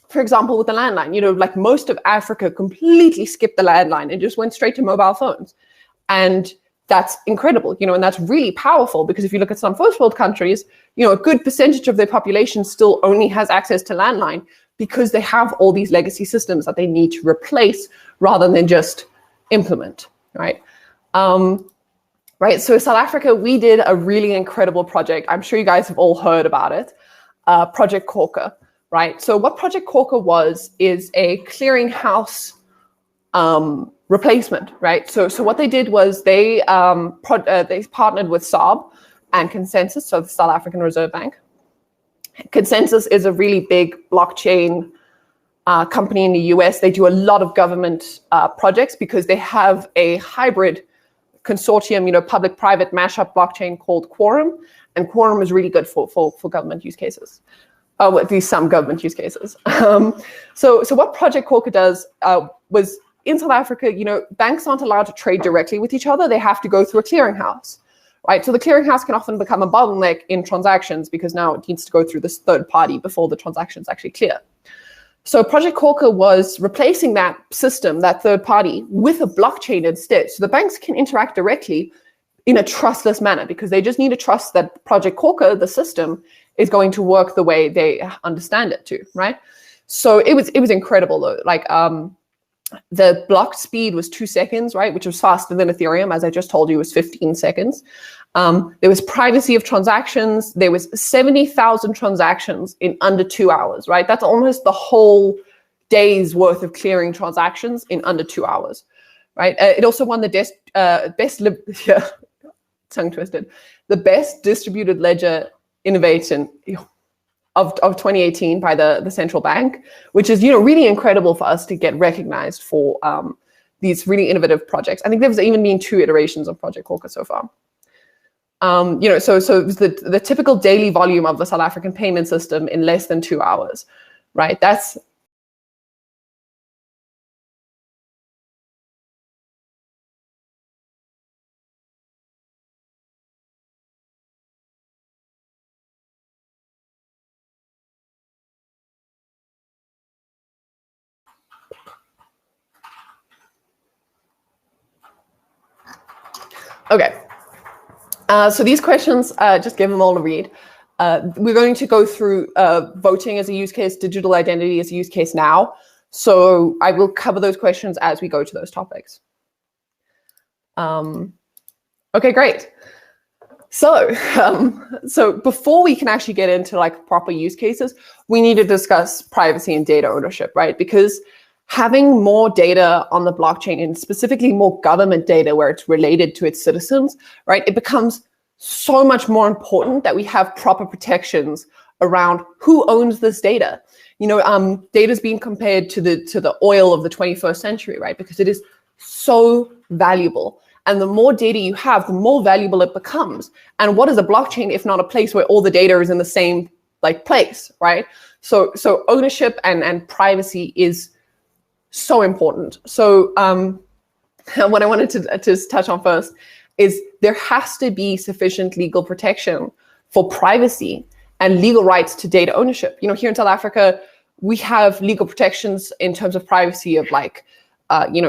Speaker 2: for example, with the landline, most of Africa completely skipped the landline and just went straight to mobile phones. And that's incredible, and that's really powerful because if you look at some first world countries, a good percentage of their population still only has access to landline because they have all these legacy systems that they need to replace rather than just implement, right? Right, so South Africa, we did a really incredible project. I'm sure you guys have all heard about it, Project Corker, right? So what Project Corker is a clearinghouse replacement, right? So what they did was they partnered with SARB and Consensus, so the South African Reserve Bank. Consensus is a really big blockchain company in the US. They do a lot of government projects because they have a hybrid consortium, public-private mashup blockchain called Quorum, and Quorum is really good for government use cases. At least some government use cases. So what Project Corker does was in South Africa, banks aren't allowed to trade directly with each other. They have to go through a clearinghouse. Right, so the clearinghouse can often become a bottleneck in transactions because now it needs to go through this third party before the transactions actually clear. So Project Corker was replacing that system, that third party, with a blockchain instead. So the banks can interact directly in a trustless manner because they just need to trust that Project Corker, the system, is going to work the way they understand it to, right? So it was incredible though. The block speed was 2 seconds, right, which was faster than Ethereum, as I just told you, was 15 seconds. There was privacy of transactions. There was 70,000 transactions in under 2 hours, right? That's almost the whole day's worth of clearing transactions in under 2 hours, right? It also won the the best distributed ledger innovation of 2018 by the central bank, which is really incredible for us to get recognized for these really innovative projects. I think there's even been 2 iterations of Project Corker so far. So it was the typical daily volume of the South African payment system in less than 2 hours, right? That's okay. So these questions, just give them all a read. We're going to go through voting as a use case, digital identity as a use case now. So I will cover those questions as we go to those topics. Okay, great. So, so before we can actually get into like proper use cases, we need to discuss privacy and data ownership, right? Because having more data on the blockchain, and specifically more government data where it's related to its citizens, right? It becomes so much more important that we have proper protections around who owns this data. Data is being compared to the oil of the 21st century, right? Because it is so valuable. And the more data you have, the more valuable it becomes. And what is a blockchain if not a place where all the data is in the same place, right? So ownership and privacy is so important. So what I wanted to just touch on first is there has to be sufficient legal protection for privacy and legal rights to data ownership. Here in South Africa, we have legal protections in terms of privacy of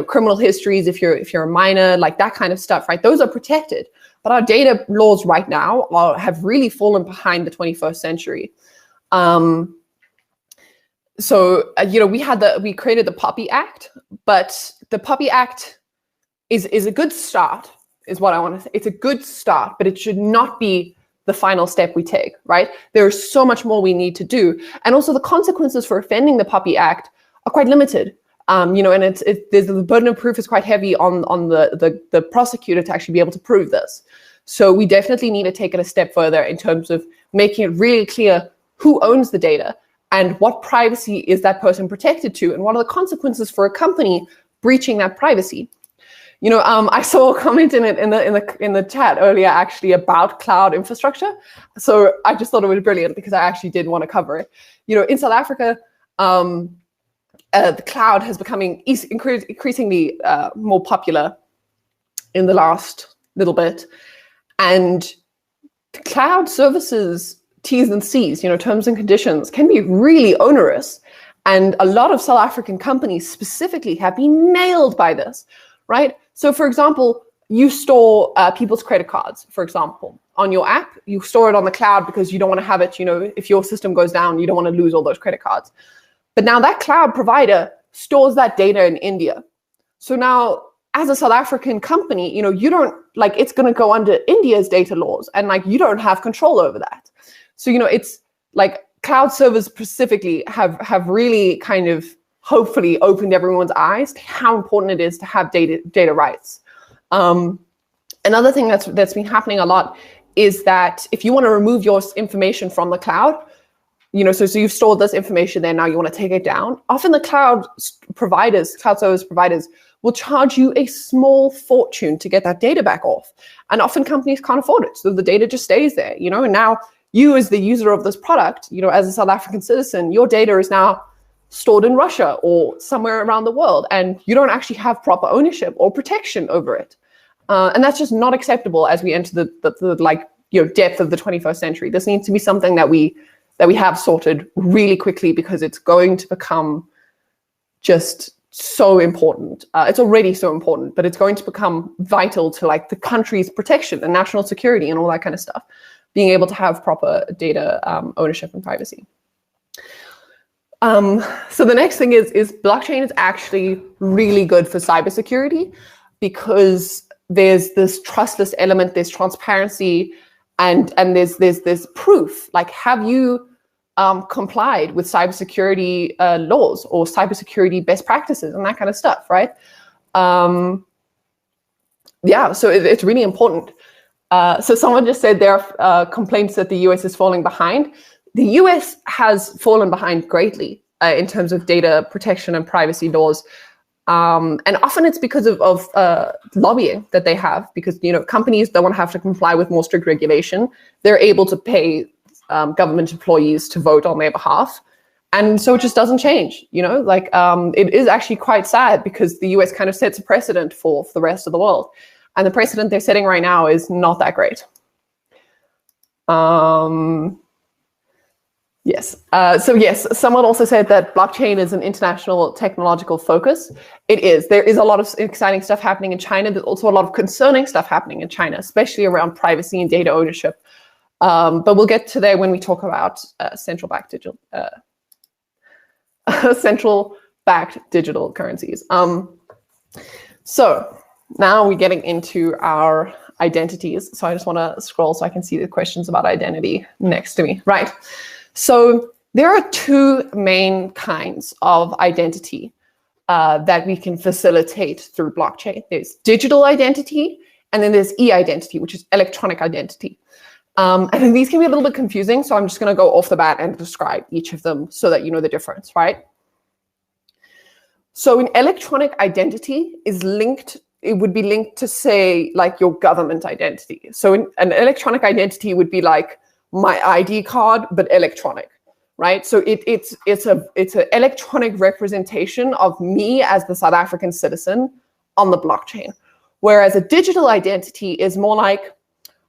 Speaker 2: criminal histories, if you're a minor, like that kind of stuff, right? Those are protected. But our data laws right now have really fallen behind the 21st century. We created the POPI Act, but the POPI Act is a good start, is what I want to say. It's a good start, but it should not be the final step we take, right? There's so much more we need to do. And also the consequences for offending the POPI Act are quite limited. And the burden of proof is quite heavy on the prosecutor to actually be able to prove this. So we definitely need to take it a step further in terms of making it really clear who owns the data and what privacy is that person protected to, and what are the consequences for a company breaching that privacy. I saw a comment in the chat earlier actually about cloud infrastructure. So I just thought it was brilliant because I actually did want to cover it. In South Africa, the cloud has becoming increasingly more popular in the last little bit. And the cloud services T's and C's, terms and conditions, can be really onerous. And a lot of South African companies specifically have been nailed by this, right? So for example, you store people's credit cards, for example, on your app. You store it on the cloud because you don't want to have it, if your system goes down, you don't want to lose all those credit cards. But now that cloud provider stores that data in India. So now as a South African company, you don't it's going to go under India's data laws, and you don't have control over that. So, it's cloud servers specifically have really kind of hopefully opened everyone's eyes to how important it is to have data rights. Another thing that's been happening a lot is that if you want to remove your information from the cloud, so you've stored this information there, now you want to take it down. Often the cloud service providers will charge you a small fortune to get that data back off. And often companies can't afford it. So the data just stays there, and now you as the user of this product, as a South African citizen, your data is now stored in Russia or somewhere around the world, and you don't actually have proper ownership or protection over it. And that's just not acceptable as we enter the depth of the 21st century. This needs to be something that we have sorted really quickly, because it's going to become just so important. It's already so important, but it's going to become vital to the country's protection and national security and all that kind of stuff, being able to have proper data ownership and privacy. So the next thing is blockchain is actually really good for cybersecurity, because there's this trustless element, there's transparency, and there's proof. Have you complied with cybersecurity laws or cybersecurity best practices and that kind of stuff, right? So it's really important. So someone just said there are complaints that the US is falling behind. The US has fallen behind greatly in terms of data protection and privacy laws. And often it's because of lobbying that they have, because companies don't want to have to comply with more strict regulation. They're able to pay government employees to vote on their behalf. And so it just doesn't change, it is actually quite sad, because the US kind of sets a precedent for the rest of the world. And the precedent they're setting right now is not that great. Yes. So yes, someone also said that blockchain is an international technological focus. It is. There is a lot of exciting stuff happening in China. There's also a lot of concerning stuff happening in China, especially around privacy and data ownership. But we'll get to there when we talk about central backed digital currencies. So now we're getting into our identities. So I just want to scroll so I can see the questions about identity next to me. Right. So there are two main kinds of identity that we can facilitate through blockchain. There's digital identity, and then there's e-identity, which is electronic identity. And these can be a little bit confusing, so I'm just going to go off the bat and describe each of them so that you know the difference, right? So an electronic identity is linked, it would be linked to, say, like your government identity. So an electronic identity would be like my ID card, but electronic, right? So it's an electronic representation of me as the South African citizen on the blockchain. Whereas a digital identity is more like,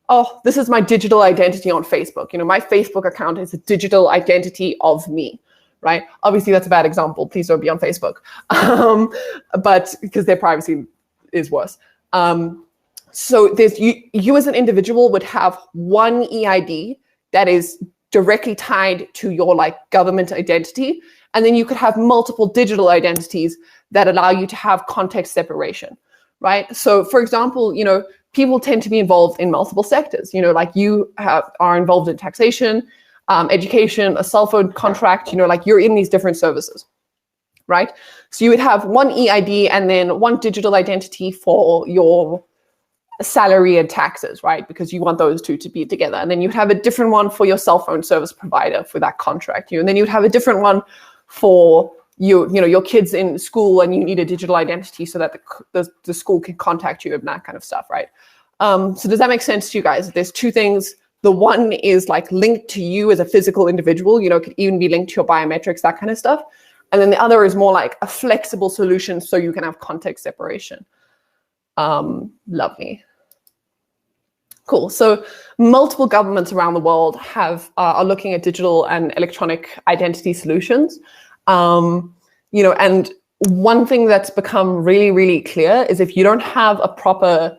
Speaker 2: oh, this is my digital identity on Facebook. You know, my Facebook account is a digital identity of me, right? Obviously, that's a bad example. Please don't be on Facebook. But because their privacy is worse. So there's you as an individual would have one EID that is directly tied to your like government identity. And then you could have multiple digital identities that allow you to have context separation, right? So for example, you know, people tend to be involved in multiple sectors, you know, like you are involved in taxation, education, a cell phone contract, you know, like you're in these different services, right? So you would have one EID and then one digital identity for your salary and taxes, right? Because you want those two to be together. And then you'd have a different one for your cell phone service provider for that contract. And then you'd have a different one for you know, your kids in school, and you need a digital identity so that the school can contact you and that kind of stuff, right? So does that make sense to you guys? There's two things. The one is like linked to you as a physical individual, you know, it could even be linked to your biometrics, that kind of stuff. And then the other is more like a flexible solution so you can have context separation. Lovely. Cool. So multiple governments around the world are looking at digital and electronic identity solutions. You know, and one thing that's become really, really clear is if you don't have a proper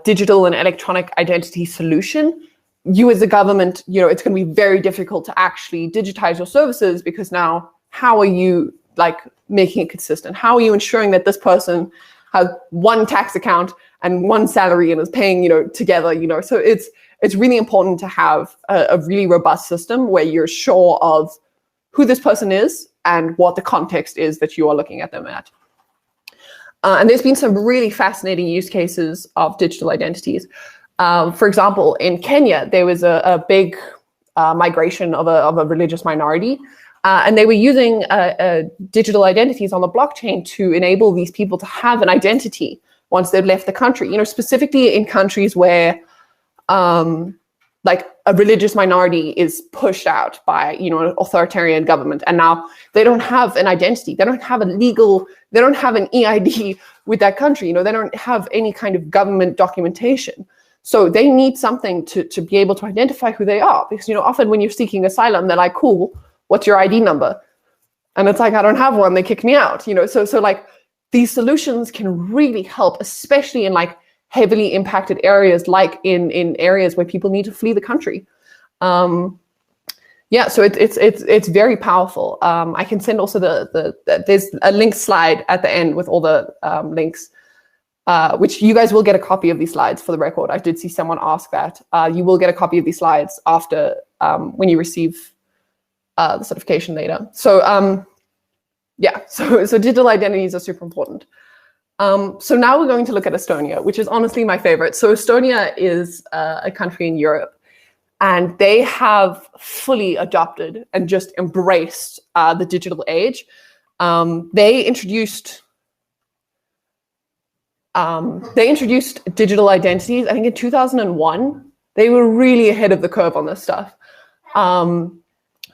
Speaker 2: digital and electronic identity solution, you as a government, you know, it's going to be very difficult to actually digitize your services, because now how are you like making it consistent? How are you ensuring that this person has one tax account and one salary and is paying, you know, together, you know? So it's really important to have a really robust system where you're sure of who this person is and what the context is that you are looking at them at. And there's been some really fascinating use cases of digital identities. For example, in Kenya, there was a big migration of a religious minority, and they were using digital identities on the blockchain to enable these people to have an identity once they've left the country. You know, specifically in countries where like a religious minority is pushed out by, you know, an authoritarian government, and now they don't have an identity. They don't have they don't have an EID with that country. You know, they don't have any kind of government documentation. So they need something to be able to identify who they are, because, you know, often when you're seeking asylum, they're like, cool, what's your ID number? And it's like, I don't have one, they kick me out, you know? So like these solutions can really help, especially in like heavily impacted areas, like in areas where people need to flee the country. Yeah, so it's very powerful. I can send also there's a link slide at the end with all the links, which you guys will get a copy of these slides for the record. I did see someone ask that. You will get a copy of these slides after when you receive the certification later. So yeah, so digital identities are super important. So now we're going to look at Estonia, which is honestly my favorite. So Estonia is a country in Europe, and they have fully adopted and just embraced the digital age. They introduced digital identities, I think in 2001. They were really ahead of the curve on this stuff.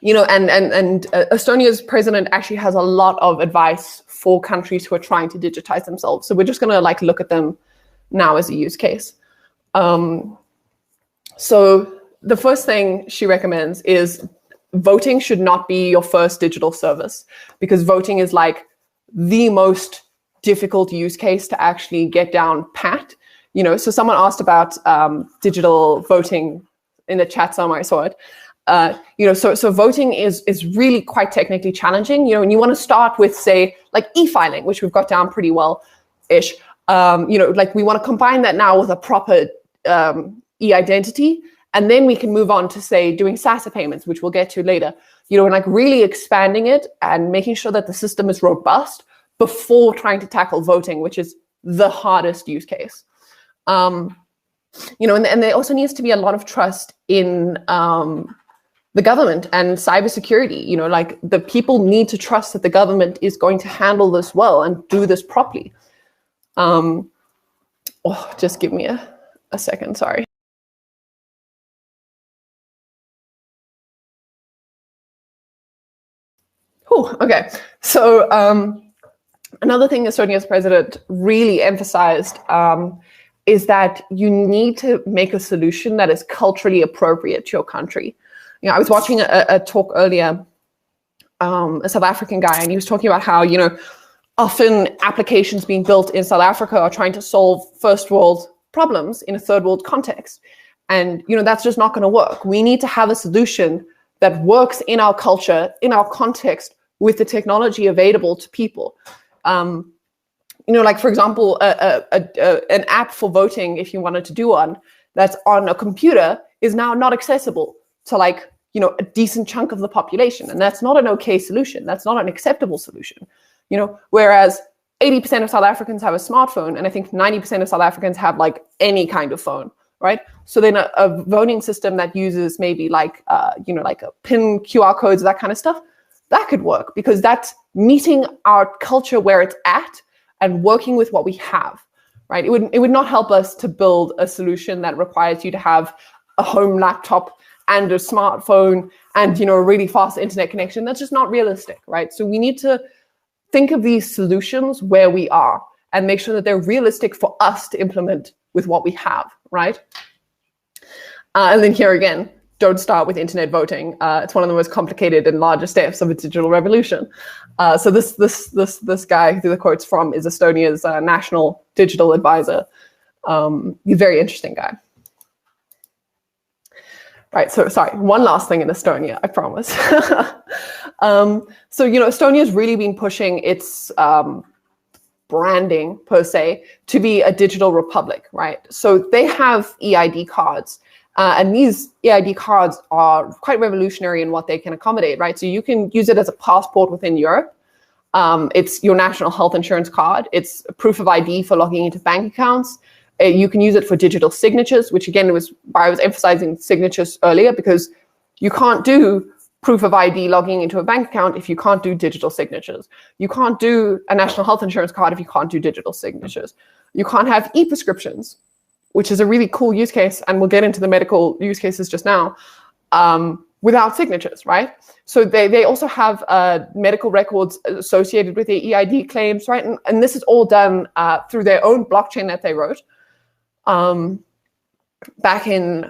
Speaker 2: You know, and Estonia's president actually has a lot of advice for countries who are trying to digitize themselves. So we're just going to like look at them now as a use case. So the first thing she recommends is voting should not be your first digital service, because voting is like the most difficult use case to actually get down pat. You know, so someone asked about digital voting in the chat somewhere, I saw it. You know, so voting is really quite technically challenging, you know, and you want to start with, say, like e-filing, which we've got down pretty well-ish. You know, like we want to combine that now with a proper e-identity, and then we can move on to, say, doing SASSA payments, which we'll get to later, and like really expanding it and making sure that the system is robust before trying to tackle voting, which is the hardest use case. And there also needs to be a lot of trust in the government and cybersecurity. Like the people need to trust that the government is going to handle this well and do this properly. Just give me a second, sorry. Okay, so another thing Estonia's president really emphasized is that you need to make a solution that is culturally appropriate to your country. I was watching a talk earlier, a South African guy, and he was talking about how, often applications being built in South Africa are trying to solve first world problems in a third world context. And, that's just not going to work. We need to have a solution that works in our culture, in our context, with the technology available to people. Like, for example, an app for voting, if you wanted to do one, that's on a computer is now not accessible to like, a decent chunk of the population. And that's not an okay solution. That's not an acceptable solution. Whereas 80% of South Africans have a smartphone, and I think 90% of South Africans have like any kind of phone, right? So then a voting system that uses maybe like, like a PIN, QR codes, that kind of stuff, that could work, because that's meeting our culture where it's at and working with what we have, right? It would not help us to build a solution that requires you to have a home laptop and a smartphone and, a really fast internet connection. That's just not realistic, right? So we need to think of these solutions where we are and make sure that they're realistic for us to implement with what we have, right? And then here again, don't start with internet voting. It's one of the most complicated and largest steps of a digital revolution. So this guy who the quote's from is Estonia's national digital advisor. He's a very interesting guy. Right, so sorry, one last thing in Estonia, I promise. So, Estonia's really been pushing its branding, per se, to be a digital republic, right? So they have EID cards. And these EID cards are quite revolutionary in what they can accommodate, right? So you can use it as a passport within Europe. It's your national health insurance card. It's a proof of ID for logging into bank accounts. You can use it for digital signatures, which again was why I was emphasizing signatures earlier, because you can't do proof of ID logging into a bank account if you can't do digital signatures. You can't do a national health insurance card if you can't do digital signatures. You can't have e-prescriptions, which is a really cool use case, and we'll get into the medical use cases just now, without signatures, right? So they also have medical records associated with their EID claims, right? And this is all done through their own blockchain that they wrote. Back in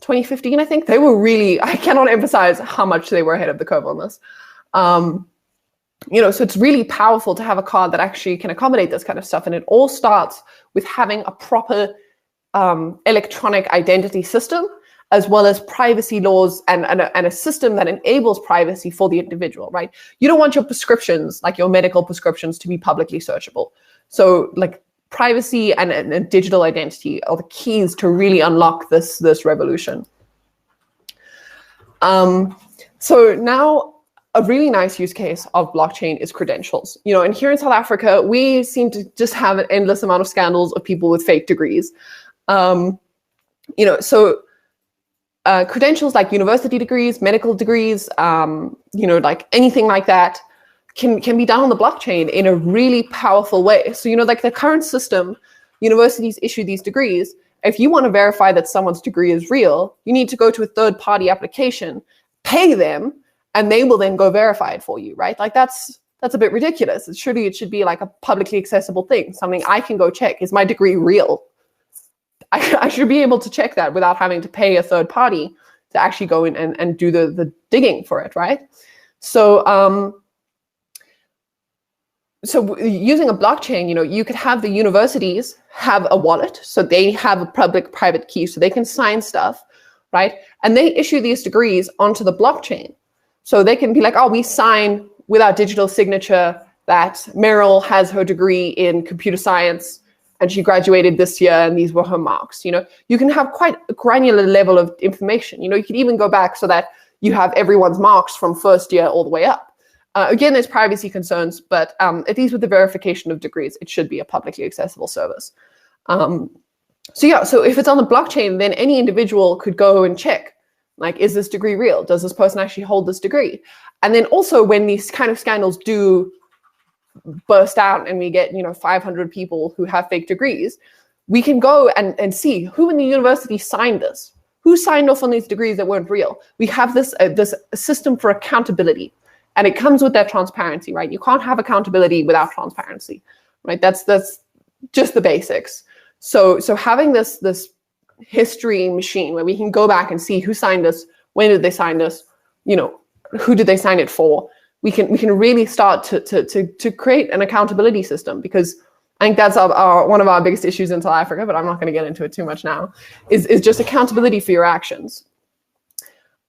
Speaker 2: 2015, I think, they were really, I cannot emphasize how much they were ahead of the curve on this. So it's really powerful to have a card that actually can accommodate this kind of stuff. And it all starts with having a proper electronic identity system, as well as privacy laws and a system that enables privacy for the individual, right? You don't want your prescriptions, like your medical prescriptions, to be publicly searchable. So like privacy and digital identity are the keys to really unlock this revolution. So now a really nice use case of blockchain is credentials. And here in South Africa, we seem to just have an endless amount of scandals of people with fake degrees. Credentials like university degrees, medical degrees, like anything like that can be done on the blockchain in a really powerful way. So, like the current system, universities issue these degrees. If you want to verify that someone's degree is real, you need to go to a third-party application, pay them, and they will then go verify it for you, right? Like that's a bit ridiculous. It should be like a publicly accessible thing, something I can go check. Is my degree real? I should be able to check that without having to pay a third party to actually go in and do the digging for it, right? So using a blockchain, you could have the universities have a wallet, so they have a public-private key, so they can sign stuff, right? And they issue these degrees onto the blockchain. So they can be like, oh, we sign with our digital signature that Meryl has her degree in computer science, and she graduated this year and these were her marks. You can have quite a granular level of information. You can even go back so that you have everyone's marks from first year all the way up. Again, there's privacy concerns, but at least with the verification of degrees, it should be a publicly accessible service. So if it's on the blockchain, then any individual could go and check, like, is this degree real? Does this person actually hold this degree? And then also when these kind of scandals do burst out and we get 500 people who have fake degrees, we can go and see who in the university signed this, who signed off on these degrees that weren't real. We have this system for accountability, and it comes with that transparency, right? You can't have accountability without transparency, right? That's just the basics. So having this history machine where we can go back and see who signed this, when did they sign this, who did they sign it for? We can really start to create an accountability system, because I think that's one of our biggest issues in South Africa, but I'm not going to get into it too much now, is just accountability for your actions.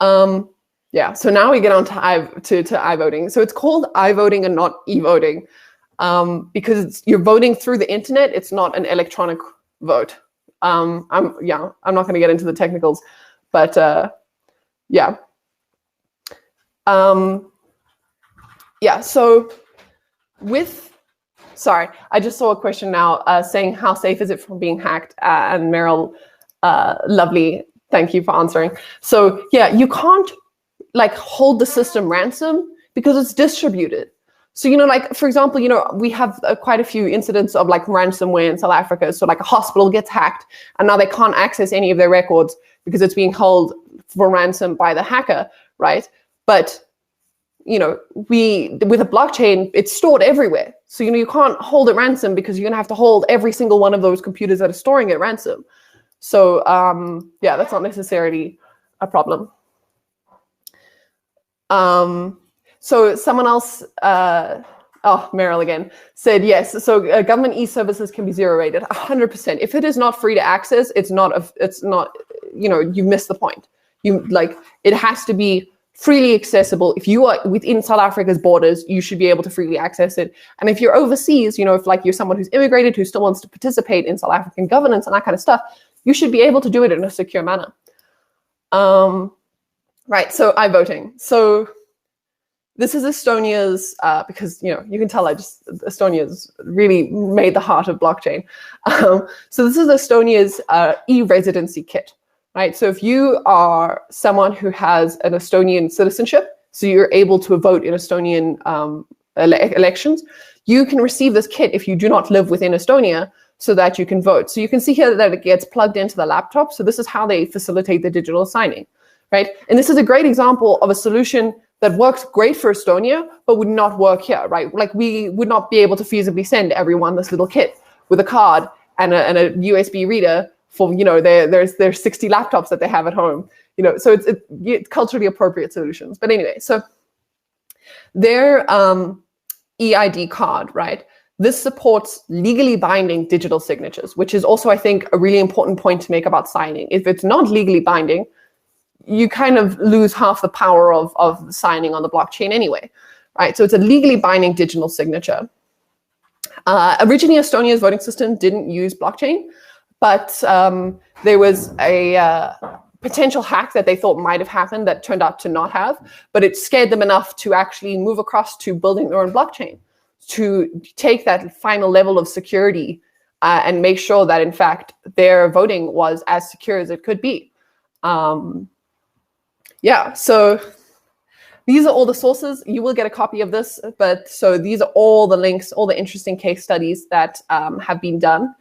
Speaker 2: So now we get on to iVoting. So it's called iVoting and not e-voting, because you're voting through the internet. It's not an electronic vote. I'm not going to get into the technicals, but So sorry, I just saw a question now saying, how safe is it from being hacked? And Meryl, lovely, thank you for answering. So you can't hold the system ransom because it's distributed. So, for example, we have quite a few incidents of ransomware in South Africa. So a hospital gets hacked and now they can't access any of their records because it's being held for ransom by the hacker, right? But, with a blockchain, it's stored everywhere. So, you can't hold it ransom because you're going to have to hold every single one of those computers that are storing it ransom. So, that's not necessarily a problem. So someone else, Meryl again, said yes. So government e-services can be zero rated, 100%. If it is not free to access, it's not, you missed the point. It has to be freely accessible. If you are within South Africa's borders, you should be able to freely access it. And if you're overseas, if you're someone who's immigrated, who still wants to participate in South African governance and that kind of stuff, you should be able to do it in a secure manner. Right, so iVoting. So this is Estonia's, because, you can tell Estonia's really made the heart of blockchain. So this is Estonia's e-residency kit, right? So if you are someone who has an Estonian citizenship, so you're able to vote in Estonian elections, you can receive this kit if you do not live within Estonia, so that you can vote. So you can see here that it gets plugged into the laptop. So this is how they facilitate the digital signing, right? And this is a great example of a solution that works great for Estonia, but would not work here, right? We would not be able to feasibly send everyone this little kit with a card and a USB reader for, their 60 laptops that they have at home. So it's culturally appropriate solutions. But anyway, so their EID card, right? This supports legally binding digital signatures, which is also, I think, a really important point to make about signing. If it's not legally binding, you kind of lose half the power of signing on the blockchain anyway, right? So it's a legally binding digital signature. Originally, Estonia's voting system didn't use blockchain, but there was a potential hack that they thought might have happened that turned out to not have, but it scared them enough to actually move across to building their own blockchain, to take that final level of security and make sure that, in fact, their voting was as secure as it could be. So these are all the sources. You will get a copy of this, but so these are all the links, all the interesting case studies that have been done.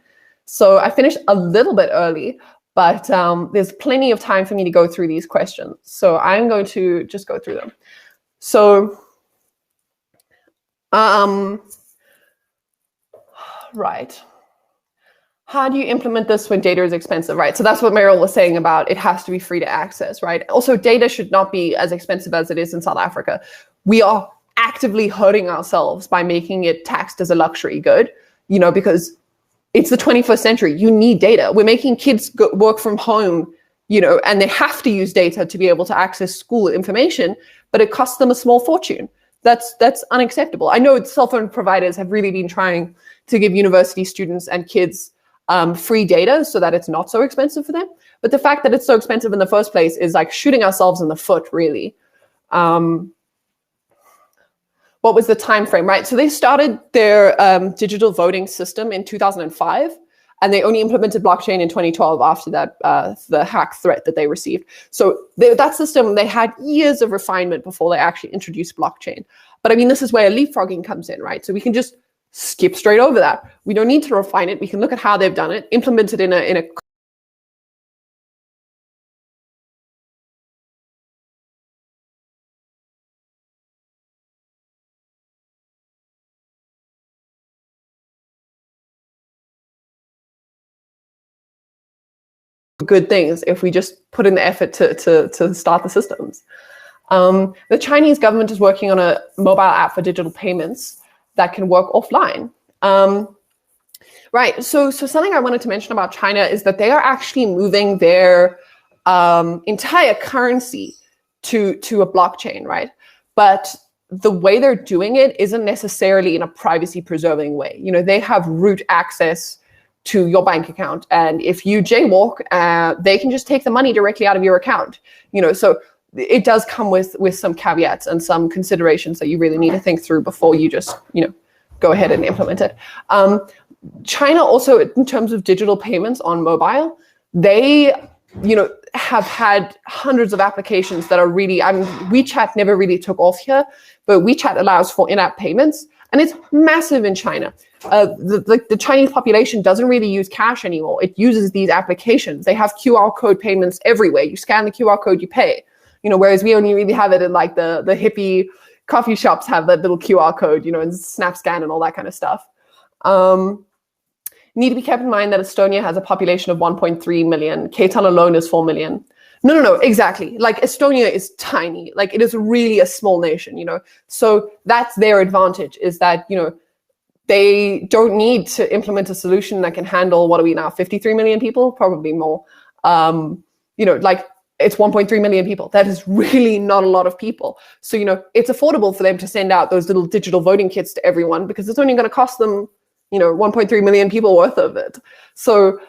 Speaker 2: So I finished a little bit early, but there's plenty of time for me to go through these questions. So I'm going to just go through them. So, right. How do you implement this when data is expensive, right? So that's what Meryl was saying about it has to be free to access, right? Also, data should not be as expensive as it is in South Africa. We are actively hurting ourselves by making it taxed as a luxury good, because it's the 21st century. You need data. We're making kids work from home, and they have to use data to be able to access school information, but it costs them a small fortune. That's unacceptable. I know cell phone providers have really been trying to give university students and kids free data so that it's not so expensive for them. But the fact that it's so expensive in the first place is like shooting ourselves in the foot, really. What was the time frame, right? So they started their digital voting system in 2005, and they only implemented blockchain in 2012 after that, the hack threat that they received. So that system, they had years of refinement before they actually introduced blockchain. But I mean, this is where leapfrogging comes in, right? So we can just skip straight over that. We don't need to refine it. We can look at how they've done it, implement it in a good things if we just put in the effort to start the systems. The Chinese government is working on a mobile app for digital payments that can work offline. Right, so something I wanted to mention about China is that they are actually moving their entire currency to a blockchain, right? But the way they're doing it isn't necessarily in a privacy preserving way. You know, they have root access to your bank account, and if you jaywalk, they can just take the money directly out of your account. You know, so it does come with some caveats and some considerations that you really need to think through before you just, you know, go ahead and implement it. China also, in terms of digital payments on mobile, they, you know, have had hundreds of applications that are really, I mean, WeChat never really took off here, but WeChat allows for in-app payments, and it's massive in China. The Chinese population doesn't really use cash anymore. It uses these applications. They have QR code payments everywhere. You scan the QR code, you pay. You know, whereas we only really have it in like the hippie coffee shops have that little QR code, you know, and snap scan and all that kind of stuff. Need to be kept in mind that Estonia has a population of 1.3 million. K-Town alone is 4 million. No, exactly. Like Estonia is tiny. Like it is really a small nation, you know. So that's their advantage, is that, you know, they don't need to implement a solution that can handle, what are we now, 53 million people? Probably more. You know, like it's 1.3 million people. That is really not a lot of people. So, you know, it's affordable for them to send out those little digital voting kits to everyone because it's only going to cost them, you know, 1.3 million people worth of it. So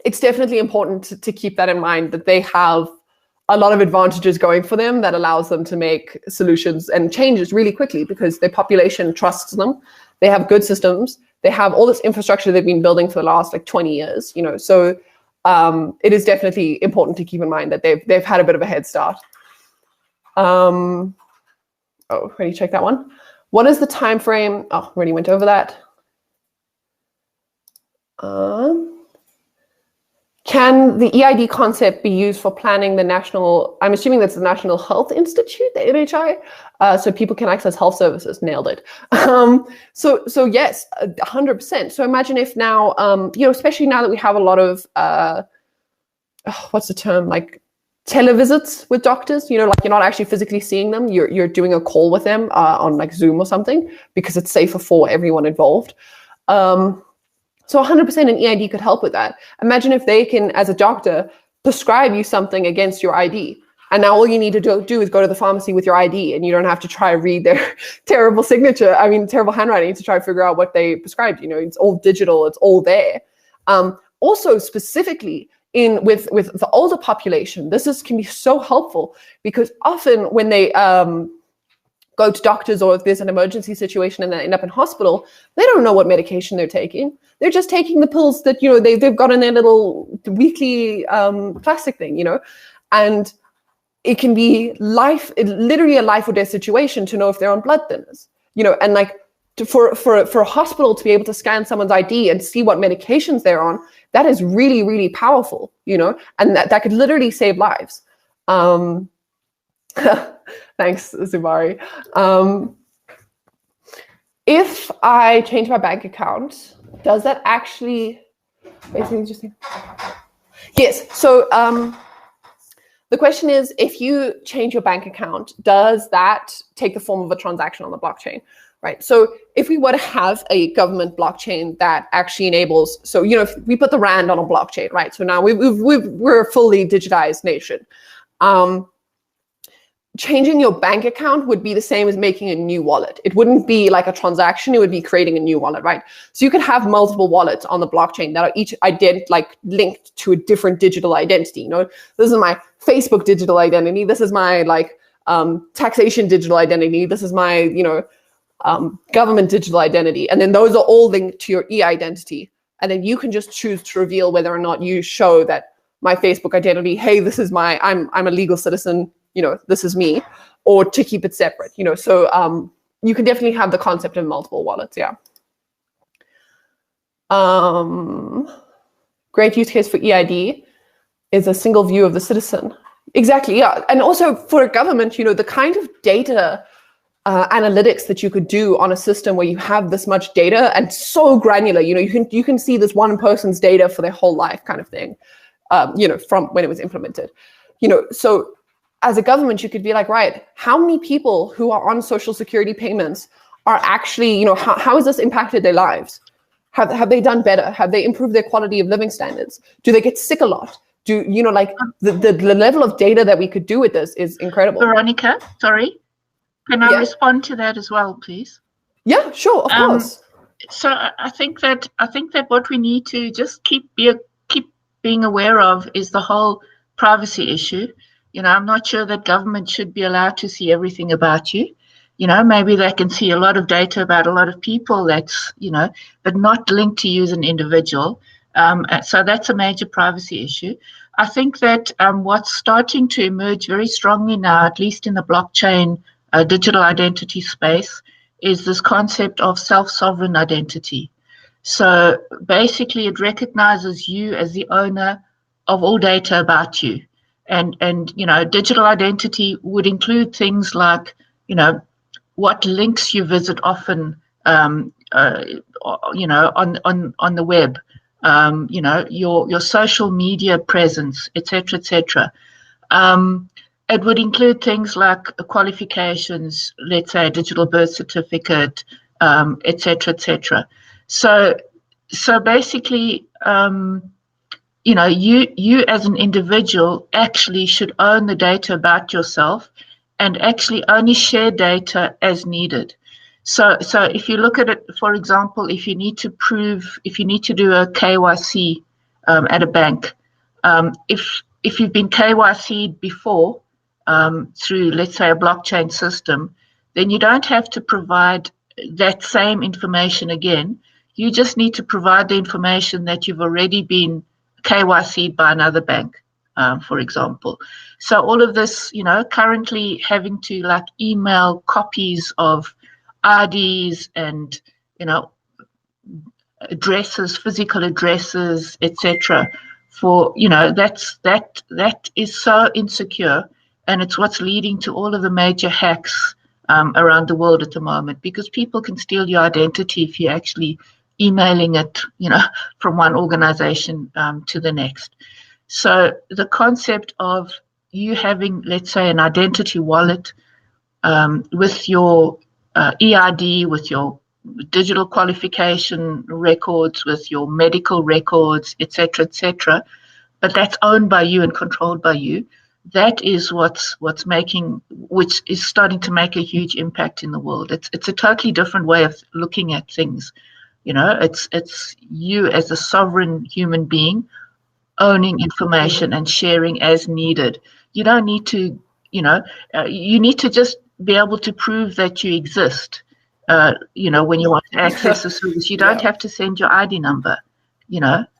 Speaker 2: it's definitely important to keep that in mind, that they have a lot of advantages going for them that allows them to make solutions and changes really quickly because their population trusts them. They have good systems. They have all this infrastructure they've been building for the last like 20 years, you know. So it is definitely important to keep in mind that they've had a bit of a head start. Oh, ready to check that one? What is the time frame? Oh, already went over that. Can the EID concept be used for planning the national, I'm assuming that's the National Health Institute, the NHI, so people can access health services? Nailed it. So yes, 100%. So imagine if now, you know, especially now that we have a lot of, what's the term, like televisits with doctors, you know, like you're not actually physically seeing them, you're doing a call with them on like Zoom or something because it's safer for everyone involved. So 100% an EID could help with that. Imagine if they can, as a doctor, prescribe you something against your ID. And now all you need to do is go to the pharmacy with your ID, and you don't have to try to read their terrible signature, terrible handwriting to try to figure out what they prescribed. You know, it's all digital, it's all there. Also, specifically with the older population, can be so helpful because often when they go to doctors, or if there's an emergency situation and they end up in hospital, they don't know what medication they're taking. They're just taking the pills that, you know, they've got in their little weekly plastic thing, you know, and it can be literally a life or death situation to know if they're on blood thinners, you know, and like for a hospital to be able to scan someone's ID and see what medications they're on, that is really, really powerful, you know, and that could literally save lives. Thanks, Zubari. If I change my bank account, does that actually basically just... Yes, so the question is, if you change your bank account, does that take the form of a transaction on the blockchain, right? So if we were to have a government blockchain that actually enables, so, you know, if we put the Rand on a blockchain, right? So now we're a fully digitized nation. changing your bank account would be the same as making a new wallet. It wouldn't be like a transaction, it would be creating a new wallet, right? So you could have multiple wallets on the blockchain that are each linked to a different digital identity. You know, this is my Facebook digital identity, this is my taxation digital identity, this is my, government digital identity. And then those are all linked to your e-identity. And then you can just choose to reveal whether or not you show that my Facebook identity, hey, this is I'm a legal citizen, this is me, or to keep it separate, so you can definitely have the concept of multiple wallets. Yeah. Great use case for EID is a single view of the citizen. Exactly. Yeah. And also for a government, the kind of data analytics that you could do on a system where you have this much data and so granular, you can see this one person's data for their whole life kind of thing, from when it was implemented, so as a government, you could be like, right, how many people who are on social security payments are actually, how has this impacted their lives? Have they done better? Have they improved their quality of living standards? Do they get sick a lot? The level of data that we could do with this is incredible.
Speaker 1: Veronica, sorry, can I respond to that as well, please?
Speaker 2: Yeah, sure, of course.
Speaker 1: So I think that what we need to just keep being aware of is the whole privacy issue. I'm not sure that government should be allowed to see everything about you. Maybe they can see a lot of data about a lot of people that's, but not linked to you as an individual. So that's a major privacy issue. I think that what's starting to emerge very strongly now, at least in the blockchain digital identity space, is this concept of self-sovereign identity. So basically it recognizes you as the owner of all data about you. And digital identity would include things like, what links you visit often, on the web, your social media presence, etc., etc. It would include things like qualifications, let's say a digital birth certificate, etc., etc. So basically, you as an individual actually should own the data about yourself and actually only share data as needed. So if you look at it, for example, if you need to do a KYC at a bank, if you've been KYC'd before through, let's say, a blockchain system, then you don't have to provide that same information again. You just need to provide the information that you've already been KYC'd by another bank, for example. So all of this, currently having to email copies of IDs and, addresses, physical addresses, etc. for, that is so insecure, and it's what's leading to all of the major hacks around the world at the moment, because people can steal your identity if you're actually emailing it, from one organization to the next. So the concept of you having, let's say, an identity wallet with your EID, with your digital qualification records, with your medical records, etc., etc., but that's owned by you and controlled by you. That is which is starting to make a huge impact in the world. It's a totally different way of looking at things. It's you as a sovereign human being owning information and sharing as needed. You don't need to, you need to just be able to prove that you exist. When you want to access a service, you don't have to send your ID number,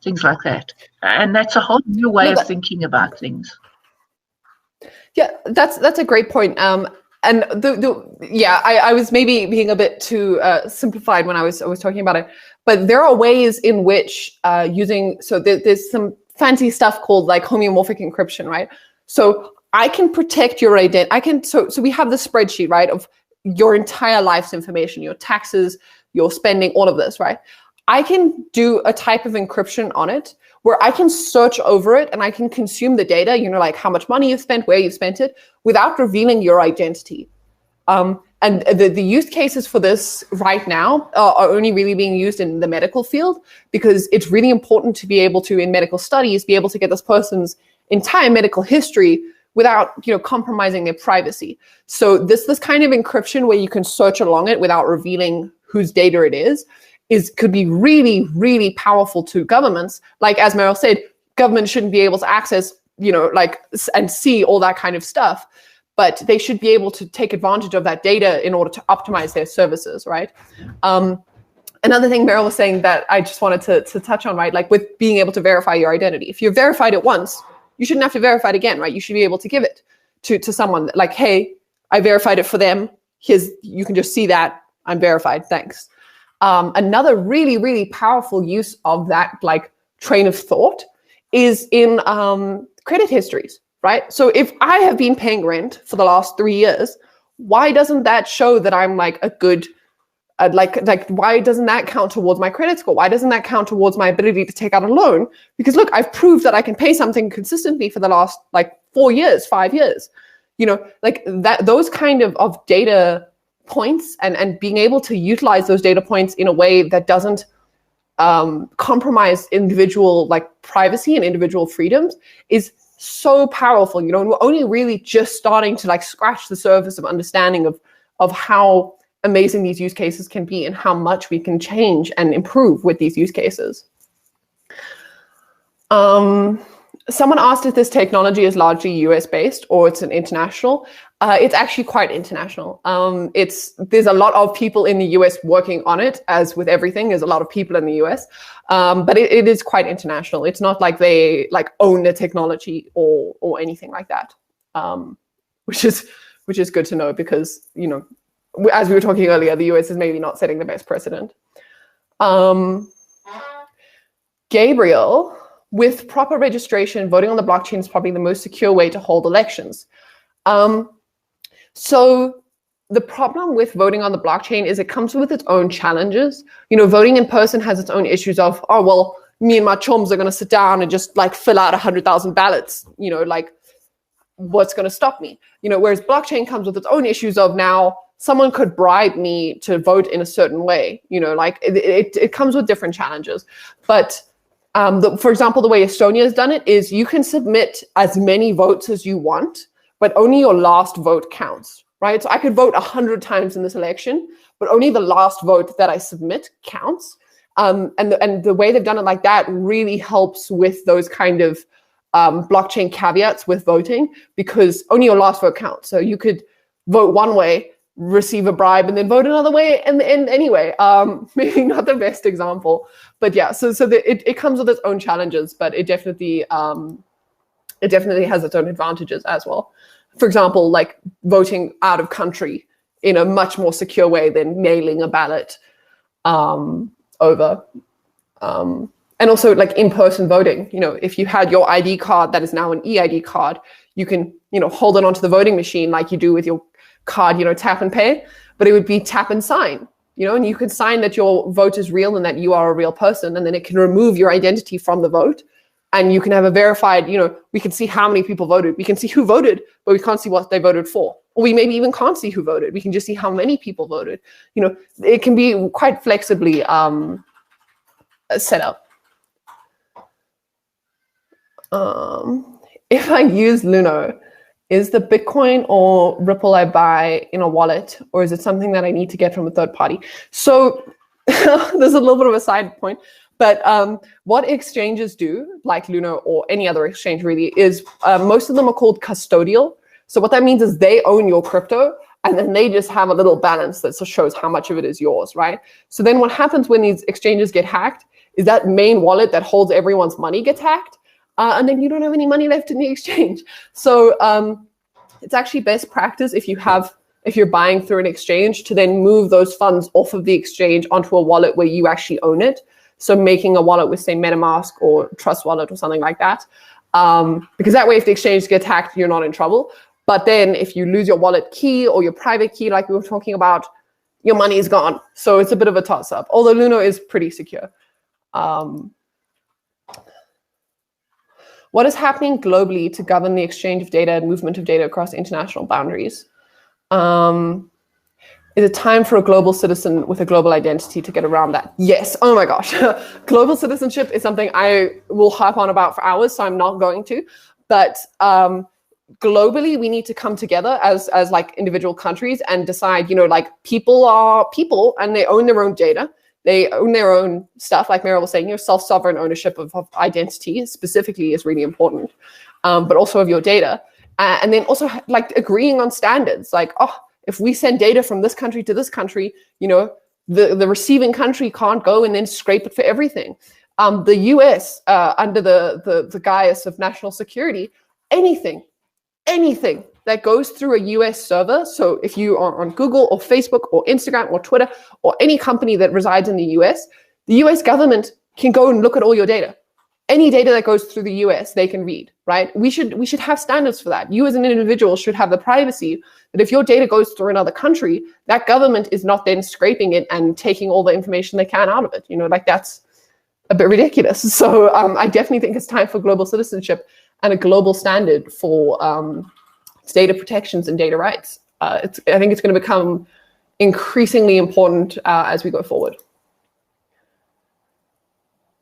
Speaker 1: things like that. And that's a whole new way of thinking about things.
Speaker 2: Yeah, that's a great point. And I was maybe being a bit too simplified when I was talking about it, but there are ways in which there's some fancy stuff called homeomorphic encryption, right? So I can protect your identity. So we have the spreadsheet, right, of your entire life's information, your taxes, your spending, all of this, right? I can do a type of encryption on it where I can search over it and I can consume the data, how much money you've spent, where you've spent it, without revealing your identity. And the use cases for this right now are only really being used in the medical field, because it's really important to be able to, in medical studies, be able to get this person's entire medical history without, compromising their privacy. So this kind of encryption where you can search along it without revealing whose data it is could be really, really powerful to governments. Like, as Meryl said, government shouldn't be able to access, and see all that kind of stuff, but they should be able to take advantage of that data in order to optimize their services, right? Another thing Meryl was saying that I just wanted to touch on, right? Like with being able to verify your identity. If you're verified it once, you shouldn't have to verify it again, right? You should be able to give it to someone like, hey, I verified it for them. You can just see that I'm verified, thanks. Another really, really powerful use of that like train of thought is in credit histories, right? So if I have been paying rent for the last 3 years, why doesn't that show that I'm like a good, why doesn't that count towards my credit score? Why doesn't that count towards my ability to take out a loan? Because look, I've proved that I can pay something consistently for the last 4 years, 5 years, those kind of data points and being able to utilize those data points in a way that doesn't compromise individual privacy and individual freedoms is so powerful, and we're only really just starting to scratch the surface of understanding of how amazing these use cases can be and how much we can change and improve with these use cases. Someone asked if this technology is largely US based or it's an international. It's actually quite international. There's a lot of people in the US working on it, as with everything, there's a lot of people in the US, but it is quite international. It's not like they own the technology or anything like that, which is good to know because, as we were talking earlier, the US is maybe not setting the best precedent. Gabriel, with proper registration, voting on the blockchain is probably the most secure way to hold elections. So the problem with voting on the blockchain is it comes with its own challenges. Voting in person has its own issues of, oh, well, me and my chums are going to sit down and just fill out 100,000 ballots, what's going to stop me? Whereas blockchain comes with its own issues of now someone could bribe me to vote in a certain way, it comes with different challenges. But for example, the way Estonia has done it is you can submit as many votes as you want, but only your last vote counts, right? So I could vote 100 times in this election, but only the last vote that I submit counts. And the way they've done it like that really helps with those kind of blockchain caveats with voting, because only your last vote counts. So you could vote one way, receive a bribe, and then vote another way. And anyway, maybe not the best example, but yeah. So it comes with its own challenges, but it definitely has its own advantages as well. For example, voting out of country in a much more secure way than mailing a ballot over. And also in-person voting, if you had your ID card that is now an e-ID card, you can, hold it onto the voting machine like you do with your card, tap and pay, but it would be tap and sign, and you could sign that your vote is real and that you are a real person, and then it can remove your identity from the vote. And you can have a verified, we can see how many people voted. We can see who voted, but we can't see what they voted for. Or we maybe even can't see who voted. We can just see how many people voted. It can be quite flexibly set up. If I use Luno, is the Bitcoin or Ripple I buy in a wallet, or is it something that I need to get from a third party? So there's a little bit of a side point. But what exchanges do, like Luno or any other exchange really, is most of them are called custodial. So what that means is they own your crypto, and then they just have a little balance that shows how much of it is yours, right? So then what happens when these exchanges get hacked is that main wallet that holds everyone's money gets hacked, and then you don't have any money left in the exchange. So it's actually best practice if you're buying through an exchange to then move those funds off of the exchange onto a wallet where you actually own it. So making a wallet with, say, MetaMask or Trust Wallet or something like that. Because that way, if the exchange gets hacked, you're not in trouble. But then if you lose your wallet key or your private key, like we were talking about, your money is gone. So it's a bit of a toss-up, although Luno is pretty secure. What is happening globally to govern the exchange of data and movement of data across international boundaries? Is it time for a global citizen with a global identity to get around that? Yes. Oh my gosh. Global citizenship is something I will harp on about for hours, so I'm not going to. But globally, we need to come together as like individual countries and decide, like people are people and they own their own data. They own their own stuff. Like Meryl was saying, self-sovereign ownership of identity specifically is really important, but also of your data. And then also like agreeing on standards, like, if we send data from this country to this country, the receiving country can't go and then scrape it for everything. The US, under the guise of national security, anything that goes through a US server, so if you are on Google or Facebook or Instagram or Twitter or any company that resides in the US government can go and look at all your data. Any data that goes through the US, they can read, right? We should have standards for that. You as an individual should have the privacy that if your data goes through another country, that government is not then scraping it and taking all the information they can out of it. Like that's a bit ridiculous. So I definitely think it's time for global citizenship and a global standard for data protections and data rights. I think it's going to become increasingly important as we go forward.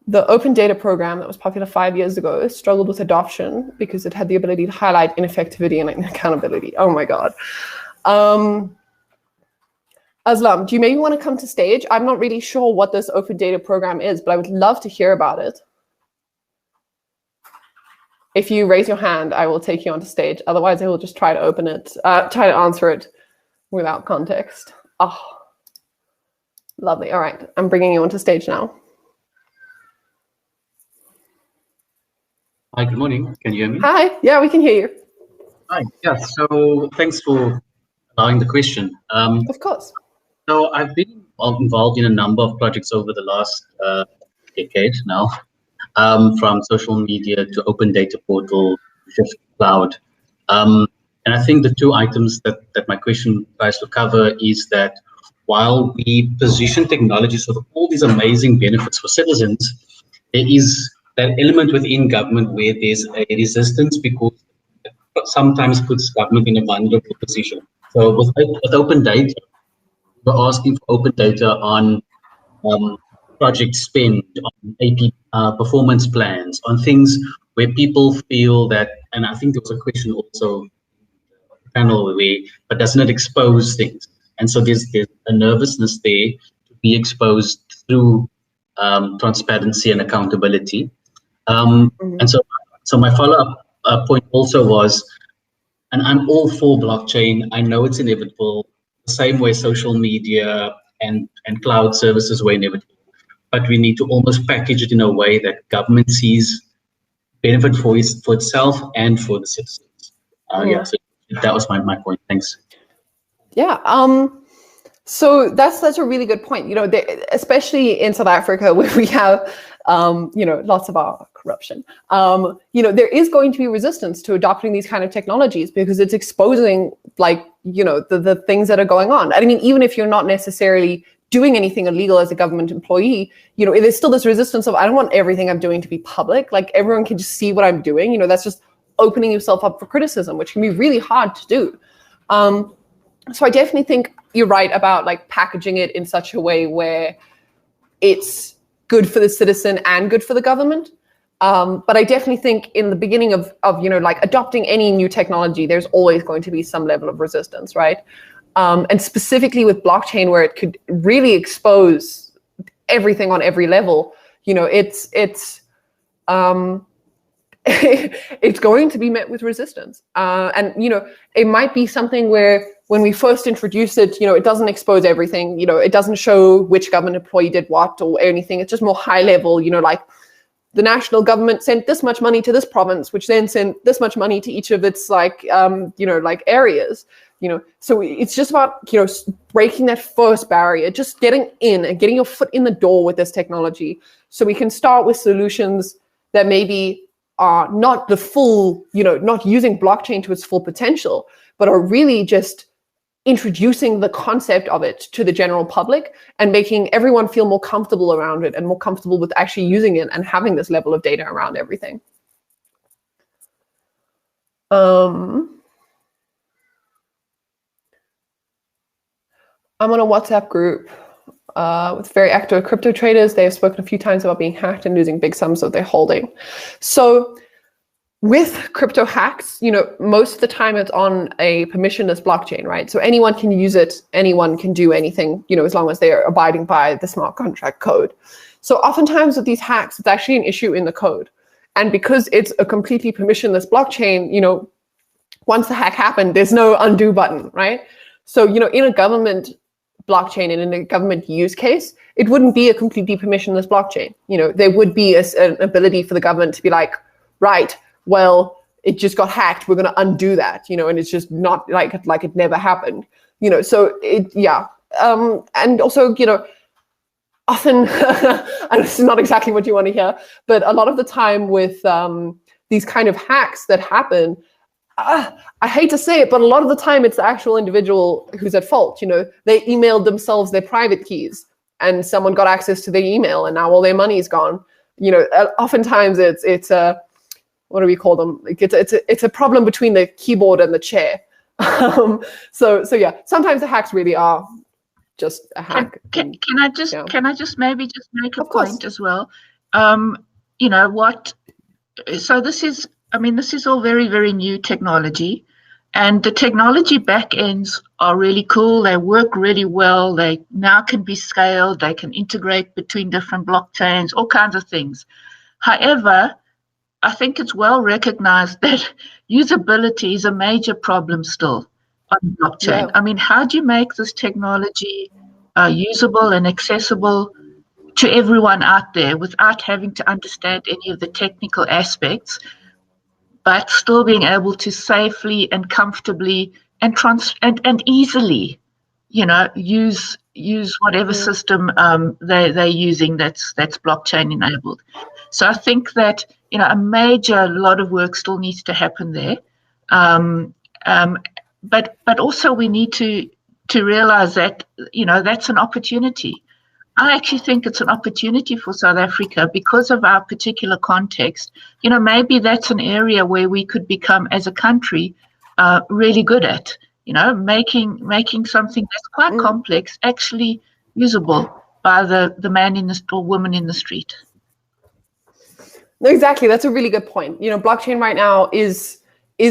Speaker 2: The open data program that was popular 5 years ago struggled with adoption because it had the ability to highlight ineffectivity and accountability. Oh my God. Aslam, do you maybe want to come to stage? I'm not really sure what this open data program is, but I would love to hear about it. If you raise your hand, I will take you onto stage. Otherwise, I will just try to open it, try to answer it without context. Oh, lovely. All right, I'm bringing you onto stage now.
Speaker 3: Hi, good morning. Can you hear me?
Speaker 2: Hi, yeah, we can hear you.
Speaker 3: Hi, yeah, so thanks for allowing the question.
Speaker 2: Of course.
Speaker 3: So I've been involved in a number of projects over the last decade now, from social media to open data portal, Shift Cloud. And I think the two items that my question tries to cover is that while we position technologies with all these amazing benefits for citizens, there is that element within government where there's a resistance because it sometimes puts government in a vulnerable position. So with open data, we're asking for open data on project spend, on AP performance plans, on things where people feel that, and I think there was a question also panel where, but doesn't it expose things? And so there's a nervousness there to be exposed through transparency and accountability. And so my follow-up point also was, and I'm all for blockchain. I know it's inevitable, the same way social media and cloud services were inevitable, but we need to almost package it in a way that government sees benefit for itself and for the citizens. Yeah, so that was my point. Thanks.
Speaker 2: Yeah. So that's a really good point. Especially in South Africa, where we have, lots of our corruption. There is going to be resistance to adopting these kind of technologies because it's exposing, the things that are going on. I mean, even if you're not necessarily doing anything illegal as a government employee, there's still this resistance of, I don't want everything I'm doing to be public. Like everyone can just see what I'm doing. That's just opening yourself up for criticism, which can be really hard to do. So I definitely think you're right about packaging it in such a way where it's good for the citizen and good for the government. But I definitely think in the beginning of adopting any new technology, there's always going to be some level of resistance, right? And specifically with blockchain, where it could really expose everything on every level, it's it's going to be met with resistance. And it might be something where when we first introduce it, it doesn't expose everything, it doesn't show which government employee did what or anything. It's just more high level, the national government sent this much money to this province, which then sent this much money to each of its areas, So it's just about, breaking that first barrier, just getting in and getting your foot in the door with this technology. So we can start with solutions that maybe are not the full, not using blockchain to its full potential, but are really just introducing the concept of it to the general public and making everyone feel more comfortable around it and more comfortable with actually using it and having this level of data around everything. I'm on a WhatsApp group with very active crypto traders. They have spoken a few times about being hacked and losing big sums of their holding. So with crypto hacks, most of the time it's on a permissionless blockchain, right? So anyone can use it, anyone can do anything, as long as they are abiding by the smart contract code. So oftentimes with these hacks, it's actually an issue in the code. And because it's a completely permissionless blockchain, once the hack happened, there's no undo button, right? So, in a government blockchain and in a government use case, it wouldn't be a completely permissionless blockchain. There would be an ability for the government to be like, right, well, it just got hacked, we're going to undo that, and it's just not like it never happened, so and also, often, and this is not exactly what you want to hear, but a lot of the time with these kind of hacks that happen, I hate to say it, but a lot of the time it's the actual individual who's at fault. They emailed themselves their private keys and someone got access to their email and now all their money is gone. Oftentimes it's a, what do we call them? Like it's a problem between the keyboard and the chair. So yeah, sometimes the hacks really are just a hack.
Speaker 1: Can I just maybe just make a point as well? So this is all very, very new technology, and the technology back ends are really cool. They work really well. They now can be scaled. They can integrate between different blockchains, all kinds of things. However, I think it's well recognized that usability is a major problem still on blockchain. Yeah. How do you make this technology usable and accessible to everyone out there without having to understand any of the technical aspects, but still being able to safely and comfortably and easily, use whatever system they're using that's blockchain enabled. So I think that a lot of work still needs to happen there, but also we need to realize that that's an opportunity. I actually think it's an opportunity for South Africa because of our particular context. Maybe that's an area where we could become, as a country, really good at. Making something that's quite complex actually usable by the man in the store, woman in the street.
Speaker 2: No, exactly. That's a really good point. Blockchain right now is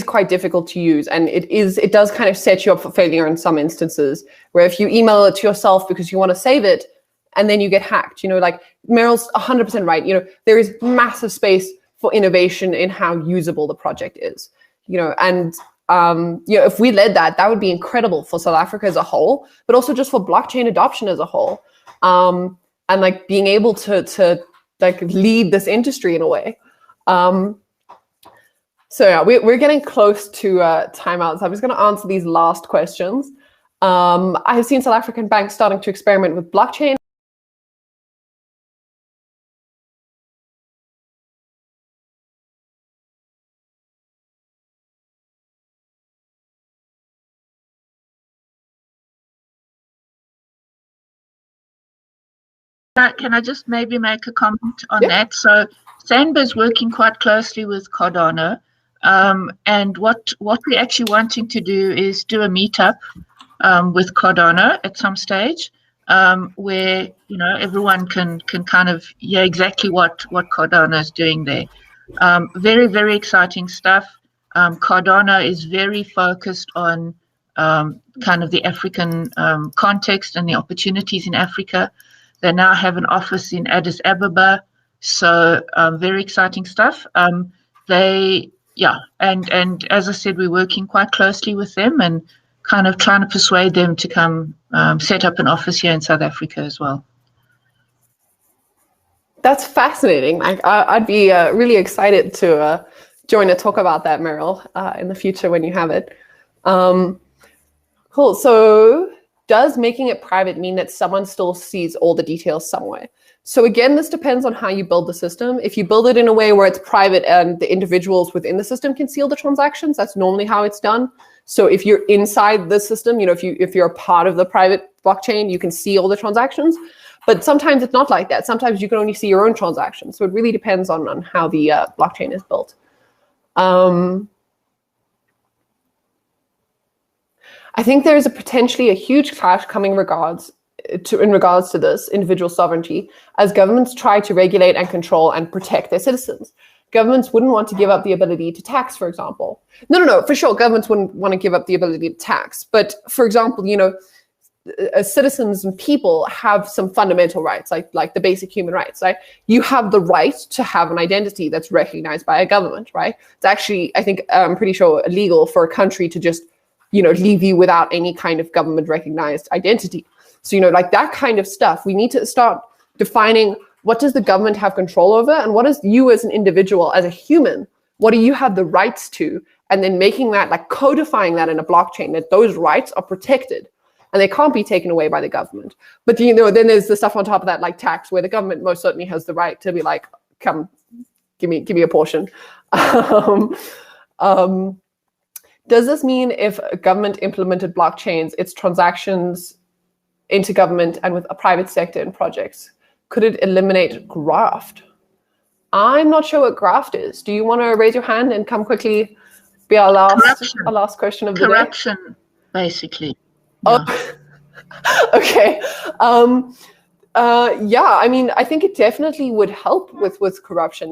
Speaker 2: quite difficult to use, and it does kind of set you up for failure in some instances, where if you email it to yourself because you want to save it and then you get hacked, like Meryl's 100% right. There is massive space for innovation in how usable the project is, and if we led that would be incredible for South Africa as a whole, but also just for blockchain adoption as a whole, and like being able to like lead this industry in a way. So yeah, we're getting close to timeout. So I'm just going to answer these last questions. I have seen South African banks starting to experiment with blockchain.
Speaker 1: Can I just maybe make a comment on that? So SANBA is working quite closely with Cardano. And what we're actually wanting to do is do a meetup with Cardano at some stage, where everyone can kind of hear exactly what Cardano is doing there. Very, very exciting stuff. Cardano is very focused on kind of the African context and the opportunities in Africa. They now have an office in Addis Ababa, so very exciting stuff. And as I said, we're working quite closely with them and kind of trying to persuade them to come set up an office here in South Africa as well.
Speaker 2: That's fascinating. I'd be really excited to join a talk about that, Meryl, in the future when you have it. Cool. So does making it private mean that someone still sees all the details somewhere? So again, this depends on how you build the system. If you build it in a way where it's private and the individuals within the system can see all the transactions, that's normally how it's done. So if you're inside the system, if you're a part of the private blockchain, you can see all the transactions. But sometimes it's not like that. Sometimes you can only see your own transactions. So it really depends on how the blockchain is built. I think there is potentially a huge clash coming in regards to this individual sovereignty as governments try to regulate and control and protect their citizens. governments wouldn't want to give up the ability to tax, for example. No, for sure, governments wouldn't want to give up the ability to tax. But for example, as citizens and people have some fundamental rights, like the basic human rights, right? You have the right to have an identity that's recognized by a government, right? It's actually, I think, I'm pretty sure, illegal for a country to just, leave you without any kind of government recognized identity. So, like that kind of stuff, we need to start defining what does the government have control over, and what is you as an individual, as a human, what do you have the rights to? And then making that, like codifying that in a blockchain, that those rights are protected and they can't be taken away by the government. But then there's the stuff on top of that, like tax, where the government most certainly has the right to be like, come, give me a portion. Does this mean if a government implemented blockchains, its transactions into government and with a private sector in projects, could it eliminate graft? I'm not sure what graft is. Do you want to raise your hand and come quickly be our last question of the day?
Speaker 1: Corruption, basically.
Speaker 2: Yeah. Oh, okay. I mean, I think it definitely would help with corruption.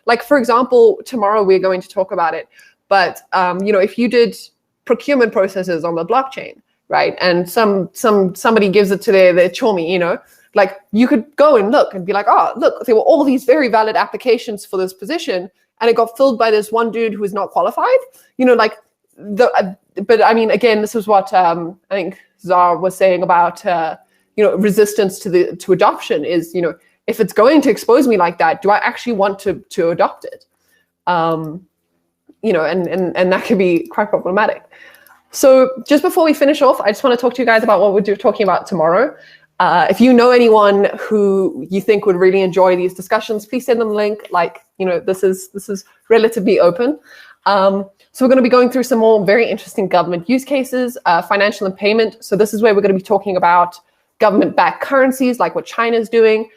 Speaker 2: Like for example, tomorrow we're going to talk about it. But if you did procurement processes on the blockchain, right, and somebody gives it to their chormy, like you could go and look and be like, oh, look, there were all these very valid applications for this position, and it got filled by this one dude who is not qualified. But I mean, again, this is what I think Zar was saying about resistance to adoption is, if it's going to expose me like that, do I actually want to adopt it? And that can be quite problematic. So just before we finish off, I just want to talk to you guys about what we're talking about tomorrow. If you know anyone who you think would really enjoy these discussions, please send them a link. This is relatively open. So we're going to be going through some more very interesting government use cases, financial and payment. So this is where we're going to be talking about government-backed currencies, like what China's doing,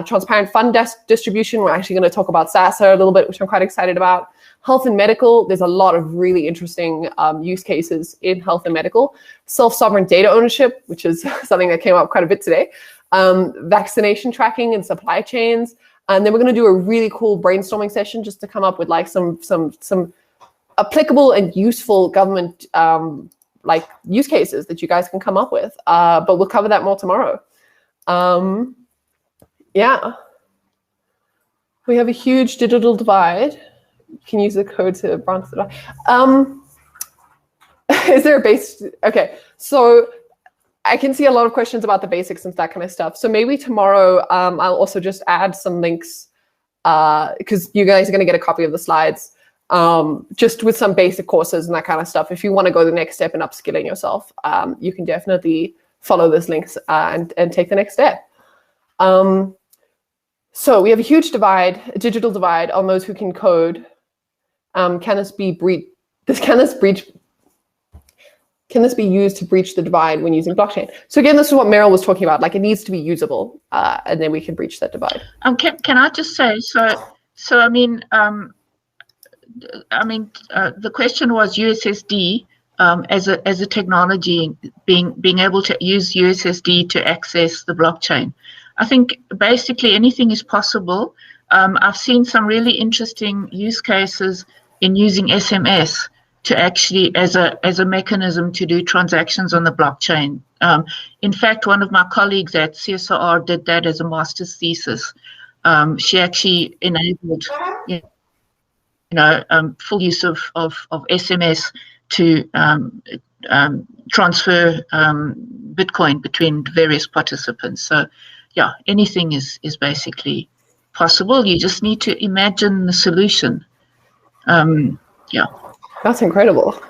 Speaker 2: transparent fund distribution. We're actually going to talk about SASSA a little bit, which I'm quite excited about. Health and medical, there's a lot of really interesting use cases in health and medical. Self-sovereign data ownership, which is something that came up quite a bit today. Vaccination tracking and supply chains. And then we're going to do a really cool brainstorming session just to come up with like some applicable and useful government use cases that you guys can come up with. But we'll cover that more tomorrow. Yeah. We have a huge digital divide. You can use the code to branch the divide. Is there a base? Okay, so I can see a lot of questions about the basics and that kind of stuff. So maybe tomorrow I'll also just add some links because you guys are going to get a copy of the slides just with some basic courses and that kind of stuff. If you want to go the next step in upskilling yourself, you can definitely follow those links and take the next step. So we have a huge divide, a digital divide on those who can code. Can this be used to breach the divide when using blockchain? So again, this is what Meryl was talking about. Like it needs to be usable, and then we can breach that divide.
Speaker 1: Can I just say so? I mean, the question was USSD as a technology, being able to use USSD to access the blockchain. I think basically anything is possible. I've seen some really interesting use cases in using SMS to actually as a mechanism to do transactions on the blockchain. In fact, one of my colleagues at CSR did that as a master's thesis. She actually enabled full use of SMS to transfer Bitcoin between various participants. So yeah, anything is basically possible. You just need to imagine the solution. Yeah.
Speaker 2: That's incredible.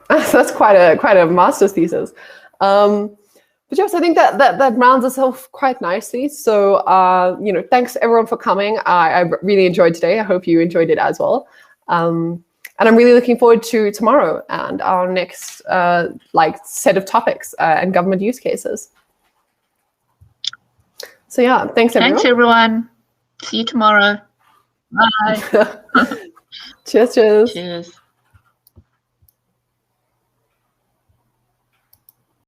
Speaker 2: That's quite a master's thesis. But yes, I think that rounds us off quite nicely. So, thanks everyone for coming. I really enjoyed today. I hope you enjoyed it as well. And I'm really looking forward to tomorrow and our next set of topics and government use cases. So yeah, thanks everyone.
Speaker 1: Thanks everyone. See you tomorrow. Bye.
Speaker 2: Cheers.
Speaker 1: Cheers.